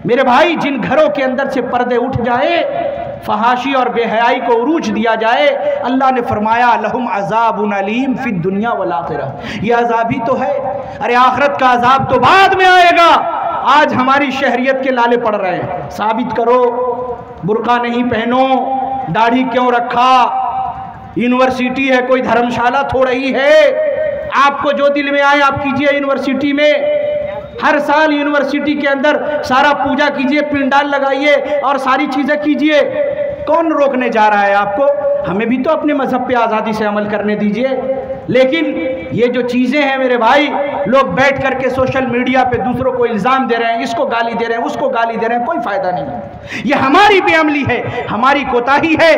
मेरे भाई। जिन घरों के अंदर से पर्दे उठ जाए, फहाशी और बेहयाई को उरूज दिया जाए, अल्लाह ने फरमाया लहुम अज़ाबुन अलीम फिद दुनिया वल आखिरह, ये अज़ाब ही तो है। अरे आखिरत का अज़ाब तो बाद में आएगा। आज हमारी शहरियत के लाले पड़ रहे हैं, साबित करो, बुर्का नहीं पहनो, दाढ़ी क्यों रखा, यूनिवर्सिटी है कोई धर्मशाला थोड़ा ही है। आपको जो दिल में आए आप कीजिए। यूनिवर्सिटी में हर साल यूनिवर्सिटी के अंदर सारा पूजा कीजिए, पिंडाल लगाइए और सारी चीज़ें कीजिए। कौन रोकने जा रहा है आपको? हमें भी तो अपने मजहब पे आज़ादी से अमल करने दीजिए। लेकिन ये जो चीज़ें हैं मेरे भाई, लोग बैठ करके सोशल मीडिया पे दूसरों को इल्ज़ाम दे रहे हैं, इसको गाली दे रहे हैं, उसको गाली दे रहे हैं, कोई फ़ायदा नहीं है। ये हमारी बेअमली है, हमारी कोताही है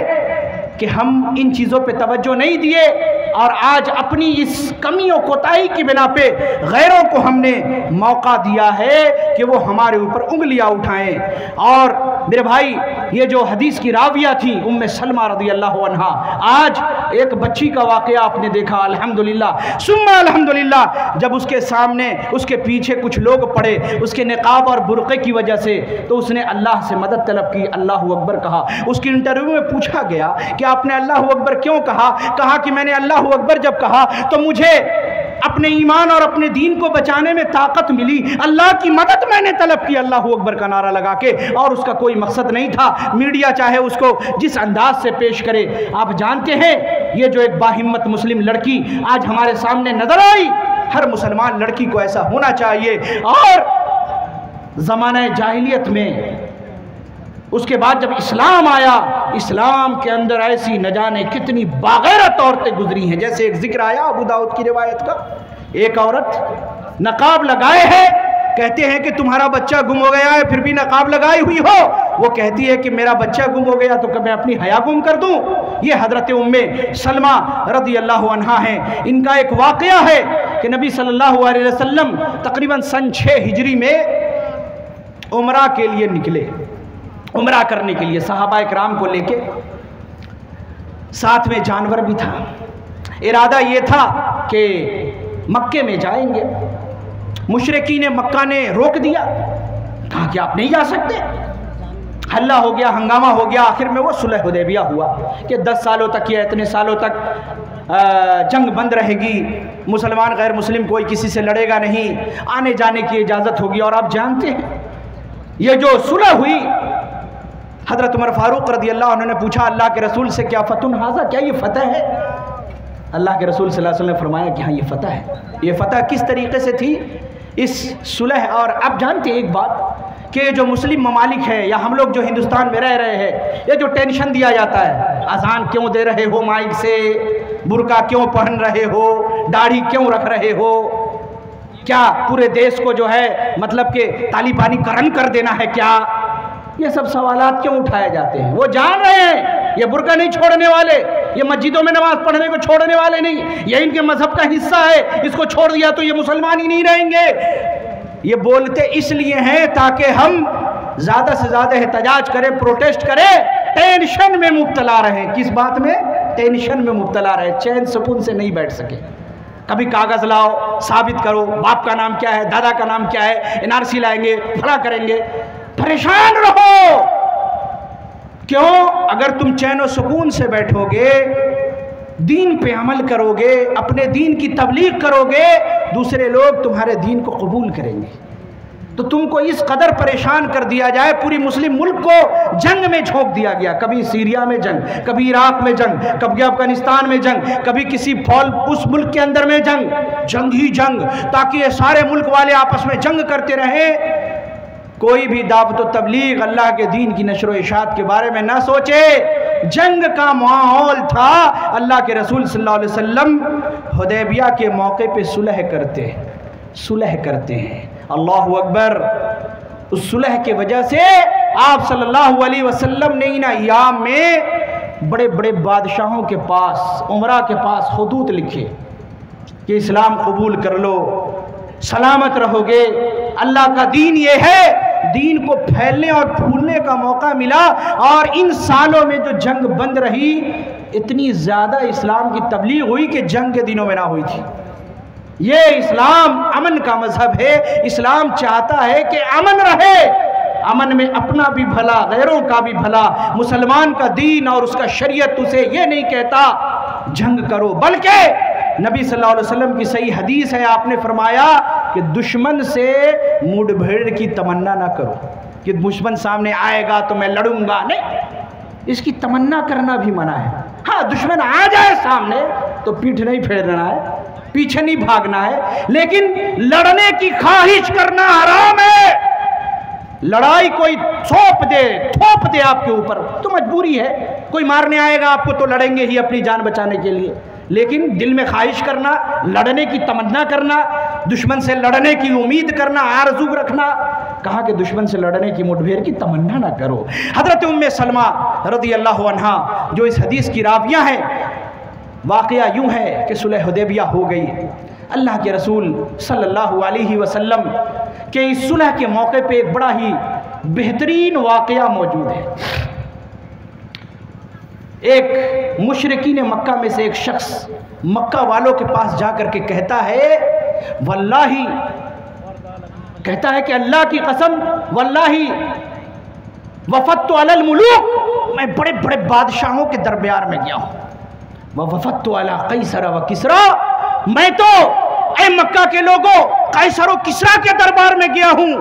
कि हम इन चीज़ों पे तवज्जो नहीं दिए और आज अपनी इस कमी और कोताही की बिना पे गैरों को हमने मौका दिया है कि वो हमारे ऊपर उंगलियां उठाएं। और मेरे भाई, ये जो हदीस की राविया थी उम्मे सलमा रज़ी अल्लाह अन्हा, आज एक बच्ची का वाक़या आपने देखा, अल्हम्दुलिल्लाह सुम्मा अल्हम्दुलिल्लाह। जब उसके सामने उसके पीछे कुछ लोग पड़े उसके निकाब और बुर्क़े की वजह से, तो उसने अल्लाह से मदद तलब की, अल्लाहु अकबर कहा। उसकी इंटरव्यू में पूछा गया कि आपने अल्लाहु अकबर क्यों कहा? कहा कि मैंने अल्लाहु अकबर जब कहा तो मुझे अपने ईमान और अपने दीन को बचाने में ताकत मिली, अल्लाह की मदद मैंने तलब की अल्लाहु अकबर का नारा लगा के, और उसका कोई मकसद नहीं था। मीडिया चाहे उसको जिस अंदाज से पेश करे। आप जानते हैं ये जो एक बाहिम्मत मुस्लिम लड़की आज हमारे सामने नजर आई, हर मुसलमान लड़की को ऐसा होना चाहिए। और ज़माने जाहिलियत में, उसके बाद जब इस्लाम आया, इस्लाम के अंदर ऐसी न जाने कितनी बागैरत औरतें गुजरी हैं। जैसे एक जिक्र आया अबू दाऊद की रिवायत का, एक औरत नकाब लगाए है, कहते हैं कि तुम्हारा बच्चा गुम हो गया है फिर भी नकाब लगाई हुई हो। वो कहती है कि मेरा बच्चा गुम हो गया तो मैं अपनी हया गुम कर दूं। ये हजरत उम्मे सलमा रज़ी अल्लाह अन्हा हैं। इनका एक वाक़या है कि नबी सल्लल्लाहु अलैहि वसल्लम तकरीबन सन 6 हिजरी में उमरा के लिए निकले, उमरा करने के लिए सहाबा इकराम को लेके, साथ में जानवर भी था। इरादा ये था कि मक्के में जाएंगे। मुशरिकीन मक्का ने रोक दिया, कहा कि आप नहीं जा सकते। हल्ला हो गया, हंगामा हो गया। आखिर में वो सुलह हुदैबिया हुआ कि 10 सालों तक या इतने सालों तक जंग बंद रहेगी, मुसलमान गैर मुस्लिम कोई किसी से लड़ेगा नहीं, आने जाने की इजाज़त होगी। और आप जानते हैं ये जो सुलह हुई, हज़रत उमर फारूक रज़ी अल्लाह अन्हु ने पूछा अल्लाह के रसूल से, क्या फतुन हाज़ा, क्या ये फ़तह है? अल्लाह के रसूल सल्लल्लाहु अलैहि वसल्लम ने फरमाया कि हाँ ये फ़तह है। ये फ़तह किस तरीके से थी इस सुलह? और आप जानते हैं एक बात कि जो मुस्लिम ममालिक है या हम लोग जो हिंदुस्तान में रह रहे हैं, ये जो टेंशन दिया जाता है, अजान क्यों दे रहे हो माइक से, बुर्का क्यों पहन रहे हो, दाढ़ी क्यों रख रहे हो, क्या पूरे देश को जो है मतलब कि तालिबानीकरण कर देना है क्या? ये सब सवालात क्यों उठाए जाते हैं? वो जान रहे हैं ये बुर्का नहीं छोड़ने वाले, ये मस्जिदों में नमाज पढ़ने को छोड़ने वाले नहीं, ये इनके मजहब का हिस्सा है, इसको छोड़ दिया तो ये मुसलमान ही नहीं रहेंगे। ये बोलते इसलिए हैं ताकि हम ज़्यादा से ज़्यादा एहतजाज करें, प्रोटेस्ट करें, टेंशन में मुब्तला रहें। किस बात में? टेंशन में मुब्तला रहे, चैन सुकून से नहीं बैठ सके। कभी कागज़ लाओ, साबित करो बाप का नाम क्या है, दादा का नाम क्या है, एनआरसी लाएंगे, फला करेंगे, परेशान रहो। क्यों? अगर तुम चैन और सुकून से बैठोगे, दीन पे अमल करोगे, अपने दीन की तबलीग करोगे, दूसरे लोग तुम्हारे दीन को कबूल करेंगे। तो तुमको इस कदर परेशान कर दिया जाए, पूरी मुस्लिम मुल्क को जंग में झोंक दिया गया, कभी सीरिया में जंग, कभी इराक में जंग, कभी अफगानिस्तान में जंग, कभी किसी फौल उस मुल्क के अंदर में जंग, जंग ही जंग, ताकि ये सारे मुल्क वाले आपस में जंग करते रहे। कोई भी दावत व तबलीग अल्लाह के दीन की नशर व इशाअत के बारे में ना सोचे। जंग का माहौल था। अल्लाह के रसूल सल्लल्लाहु अलैहि वसल्लम हुदैबिया के मौके पे सुलह करते हैं। अल्लाहु अकबर। उस सुलह के वजह से आप सल्लल्लाहु अलैहि वसल्लम ने इन अय्याम में बड़े बड़े बादशाहों के पास, उमरा के पास खुतूत लिखे कि इस्लाम कबूल कर लो, सलामत रहोगे। अल्लाह का दीन ये है दीन को फैलने और फूलने का मौका मिला। और इन सालों में जो जंग बंद रही, इतनी ज़्यादा इस्लाम की तबलीग हुई कि जंग के दिनों में ना हुई थी। ये इस्लाम अमन का मजहब है। इस्लाम चाहता है कि अमन रहे, अमन में अपना भी भला, गैरों का भी भला। मुसलमान का दीन और उसका शरीयत उसे ये नहीं कहता जंग करो, बल्कि नबी सल्लल्लाहु अलैहि वसल्लम की सही हदीस है, आपने फरमाया कि दुश्मन से मुठभेड़ की तमन्ना ना करो कि दुश्मन सामने आएगा तो मैं लड़ूंगा, नहीं, इसकी तमन्ना करना भी मना है। हाँ, दुश्मन आ जाए सामने तो पीठ नहीं फेरना है, पीछे नहीं भागना है, लेकिन लड़ने की ख्वाहिश करना हराम है। लड़ाई कोई थोप दे आपके ऊपर तो मजबूरी है, कोई मारने आएगा आपको तो लड़ेंगे ही अपनी जान बचाने के लिए, लेकिन दिल में ख्वाहिश करना, लड़ने की तमन्ना करना, दुश्मन से लड़ने की उम्मीद करना, आरज़ू रखना, कहा कि दुश्मन से लड़ने की मुठभेड़ की तमन्ना ना करो। हज़रत उम्मे सलमा रज़ी अल्लाह अन्हा जो इस हदीस की रावियाँ हैं, वाक़या यूँ है कि सुलह हुदैबिया हो गई। अल्लाह के रसूल सल्लल्लाहु अलैहि वसल्लम के इस सुलह के मौके पे एक बड़ा ही बेहतरीन वाक़या मौजूद है। एक मुशरिकीन मक्का में से एक शख्स मक्का वालों के पास जाकर के कहता है, वल्लाही, कहता है कि अल्लाह की कसम, वल्लाही वफ़त्तु अलल मुलूक, मैं बड़े बड़े बादशाहों के दरबार में गया हूँ, वफ़त्तु अला कैसर व किसरा, मैं तो ऐ मक्का के लोगों कैसर और किसरा के दरबार में गया हूँ।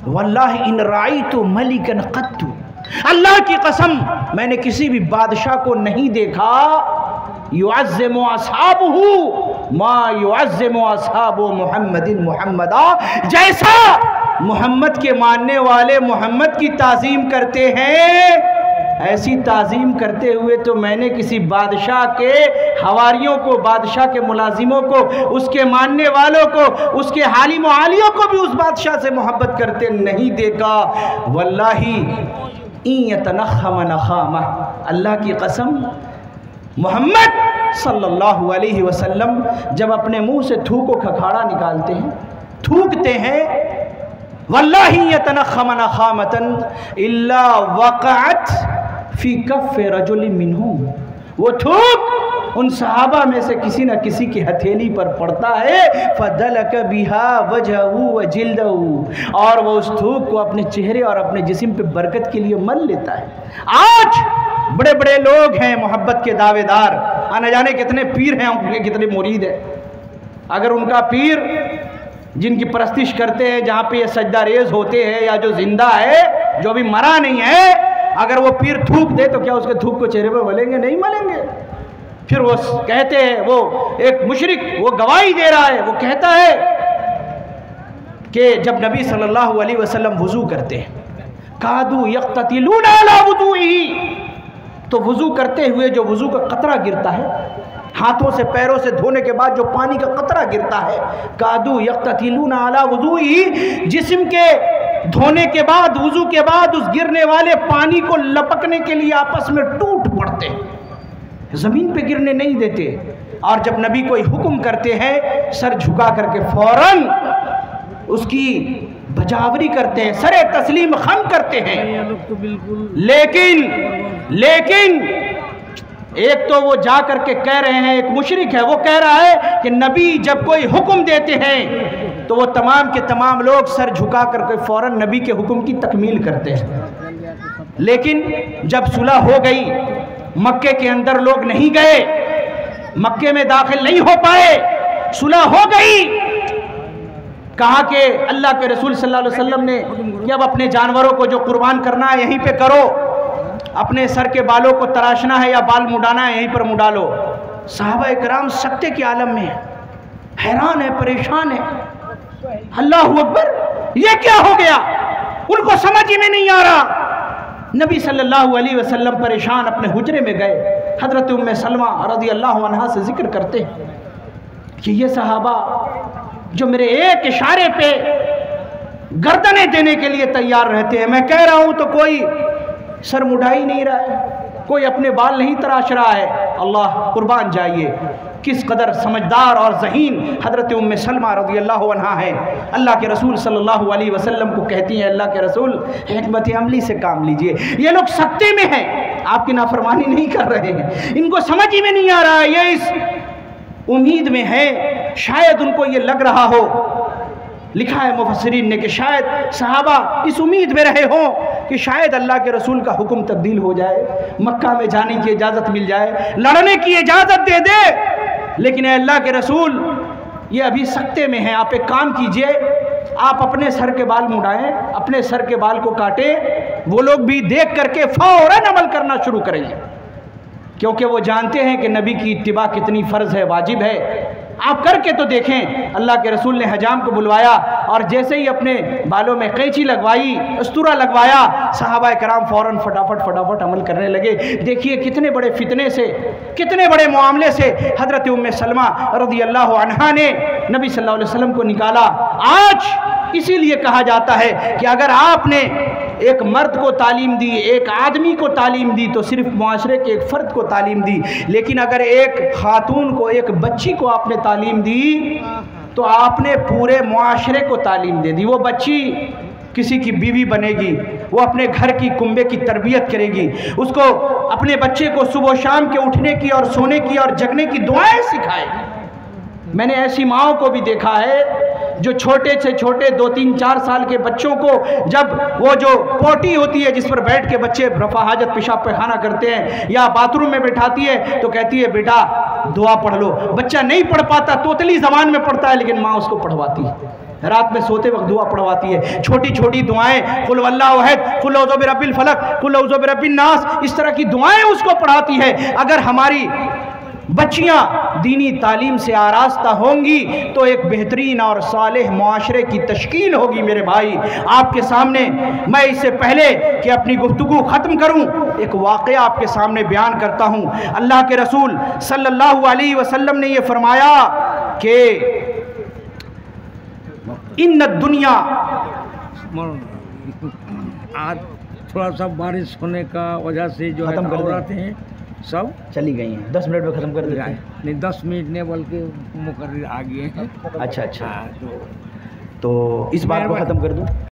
वल्लाही इन राइतु मलिकन क़त्तु, अल्लाह की कसम मैंने किसी भी बादशाह को नहीं देखा, युअज़्ज़िमु अस्हाबहु मा युअज़्ज़िमु अस्हाबु मुहम्मदिन मुहम्मदा, जैसा मोहम्मद के मानने वाले मोहम्मद की ताज़ीम करते हैं, ऐसी ताज़ीम करते हुए तो मैंने किसी बादशाह के हवारियों को, बादशाह के मुलाजिमों को, उसके मानने वालों को, उसके हालिम आलियों को भी उस बादशाह से मोहब्बत करते नहीं देखा। वल्लाही इयतनख़म नख़ामा, अल्लाह की कसम मोहम्मद सल्लल्लाहु अलैहि वसल्लम जब अपने मुंह से थूको खखाड़ा निकालते हैं, थूकते हैं, वल्लाही यतनख़म नख़ामतन इल्ला वक़अत फ़ी कफ़्फ़ि रजुलिन मिनहुम, वो थूक उन सहाबा में से किसी न किसी की हथेली पर पड़ता है, फ़दलक बिहा वजहू व जिल्दहू, और वो उस थूक को अपने चेहरे और अपने जिस्म पे बरकत के लिए मल लेता है। आज बड़े बड़े लोग हैं मोहब्बत के दावेदार, न जाने कितने पीर हैं, उनके कितने मुरीद हैं। अगर उनका पीर जिनकी परस्तिश करते हैं, जहाँ पे ये सजदा रेज होते हैं, या जो जिंदा है, जो अभी मरा नहीं है, अगर वो पीर थूक दे तो क्या उसके थूक को चेहरे पे मलेंगे? नहीं मलेंगे। फिर वो कहते हैं, वो एक मुशरिक वो गवाही दे रहा है, वो कहता है कि जब नबी सल्लल्लाहु अलैहि वसल्लम वुज़ू करते हैं, कादू यक़्ततिलून अला वुज़ूइही, तो वुज़ू करते हुए जो वुज़ू का कतरा गिरता है, हाथों से पैरों से धोने के बाद जो पानी का कतरा गिरता है, कादू यक़्ततिलून अला वुज़ूइही, जिस्म के धोने के बाद, वुज़ू के बाद उस गिरने वाले पानी को लपकने के लिए आपस में टूट पड़ते हैं, ज़मीन पे गिरने नहीं देते। और जब नबी कोई हुक्म करते हैं, सर झुका करके फौरन उसकी बजावरी करते हैं, सरे तस्लीम खम करते हैं। लेकिन एक तो वो जा करके कह रहे हैं, एक मुशरिक है, वो कह रहा है कि नबी जब कोई हुक्म देते हैं तो वो तमाम के तमाम लोग सर झुका करके फौरन नबी के हुक्म की तकमील करते हैं। लेकिन जब सुलह हो गई, मक्के के अंदर लोग नहीं गए, मक्के में दाखिल नहीं हो पाए, सुलह हो गई, कहा कि अल्लाह के रसूल सल्लल्लाहु अलैहि वसल्लम ने कि अब अपने जानवरों को जो कुर्बान करना है यहीं पे करो, अपने सर के बालों को तराशना है या बाल मुड़ाना है यहीं पर मुड़ा लो। सहाबा इकराम सकते के आलम में हैरान है, परेशान है, अल्लाहु अकबर, ये क्या हो गया? उनको समझ ही में नहीं आ रहा। नबी सल्लल्लाहु अलैहि वसल्लम परेशान अपने हुजरे में गए। हज़रत उम्मे सलमा रज़ी अल्लाह अन्हा से जिक्र करते हैं कि ये सहाबा जो मेरे एक इशारे पे गर्दनें देने के लिए तैयार रहते हैं, मैं कह रहा हूँ तो कोई सर मुड़ा ही नहीं रहा है, कोई अपने बाल नहीं तराश रहा है, अल्लाह कुर्बान जाइए, किस कदर समझदार और ज़हीन हज़रत उम्मे सलमा रज़ियल्लाहु अन्हा है। अल्लाह के रसूल सल्लल्लाहु अलैहि वसल्लम को कहती हैं, अल्लाह के रसूल हिकमत अमली से काम लीजिए। ये लोग सख्ते में हैं, आपकी नाफरमानी नहीं कर रहे हैं, इनको समझ ही में नहीं आ रहा है, ये इस उम्मीद में है, शायद उनको ये लग रहा हो, लिखा है मुफस्सिरीन ने कि शायद सहाबा इस उम्मीद में रहे हों कि शायद अल्लाह के रसूल का हुक्म तब्दील हो जाए, मक्का में जाने की इजाज़त मिल जाए, लड़ने की इजाज़त दे दे। लेकिन अल्लाह के रसूल ये अभी सख्ते में हैं, आप एक काम कीजिए, आप अपने सर के बाल मुड़ाएं, अपने सर के बाल को काटें, वो लोग भी देख करके फ़ौरन अमल करना शुरू करेंगे, क्योंकि वो जानते हैं कि नबी की इत्तिबा कितनी फ़र्ज़ है, वाजिब है। आप करके तो देखें। अल्लाह के रसूल ने हजाम को बुलवाया और जैसे ही अपने बालों में कैंची लगवाई, अस्तूरा लगवाया, सहाबा कराम फ़ौरन फटाफट अमल करने लगे। देखिए कितने बड़े फितने से, कितने बड़े मामले से हज़रत उम्मे सलमा रज़ियल्लाहु अन्हा ने नबी सल्लल्लाहु अलैहि वसल्लम को निकाला। आज इसीलिए कहा जाता है कि अगर आपने एक मर्द को तालीम दी, एक आदमी को तालीम दी, तो सिर्फ मुआशरे के एक फ़र्द को तालीम दी, लेकिन अगर एक खातून को, एक बच्ची को आपने तालीम दी तो आपने पूरे मुआशरे को तालीम दे दी। वो बच्ची किसी की बीवी बनेगी, वो अपने घर की कुंबे की तरबियत करेगी, उसको अपने बच्चे को सुबह शाम के उठने की और सोने की और जगने की दुआएं सिखाएगी। मैंने ऐसी माओं को भी देखा है जो छोटे से छोटे 2, 3, 4 साल के बच्चों को, जब वो जो पोटी होती है जिस पर बैठ के बच्चे रफा हाजत पेशाब पैखाना करते हैं या बाथरूम में बैठाती है, तो कहती है बेटा दुआ पढ़ लो। बच्चा नहीं पढ़ पाता, तोतली ज़बान में पढ़ता है, लेकिन माँ उसको पढ़वाती है, रात में सोते वक्त दुआ पढ़वाती है, छोटी छोटी दुआएं, कुल वल्लाहु अहद, कुल औज़ु बिरब्बिल फलक, कुल औज़ु बिरब्बिन नास, इस तरह की दुआएं उसको पढ़ाती है। अगर हमारी बच्चियां दीनी तालीम से आरास्ता होंगी तो एक बेहतरीन और सालेह मुआशरे की तश्कील होगी। मेरे भाई, आपके सामने मैं इससे पहले कि अपनी गुफ्तगू ख़त्म करूं, एक वाक़या आपके सामने बयान करता हूं। अल्लाह के रसूल सल्लल्लाहु अलैहि वसल्लम ने यह फरमाया कि इन्न दुनिया, आज थोड़ा सा बारिश होने का वजह से जो खत्म कर औरतें हैं सब चली गई हैं, 10 मिनट में ख़त्म कर देते हैं। नहीं 10 मिनट नहीं बल्कि मुकर्रर आ गए हैं। अच्छा, हाँ, तो इस बात को ख़त्म कर दूं।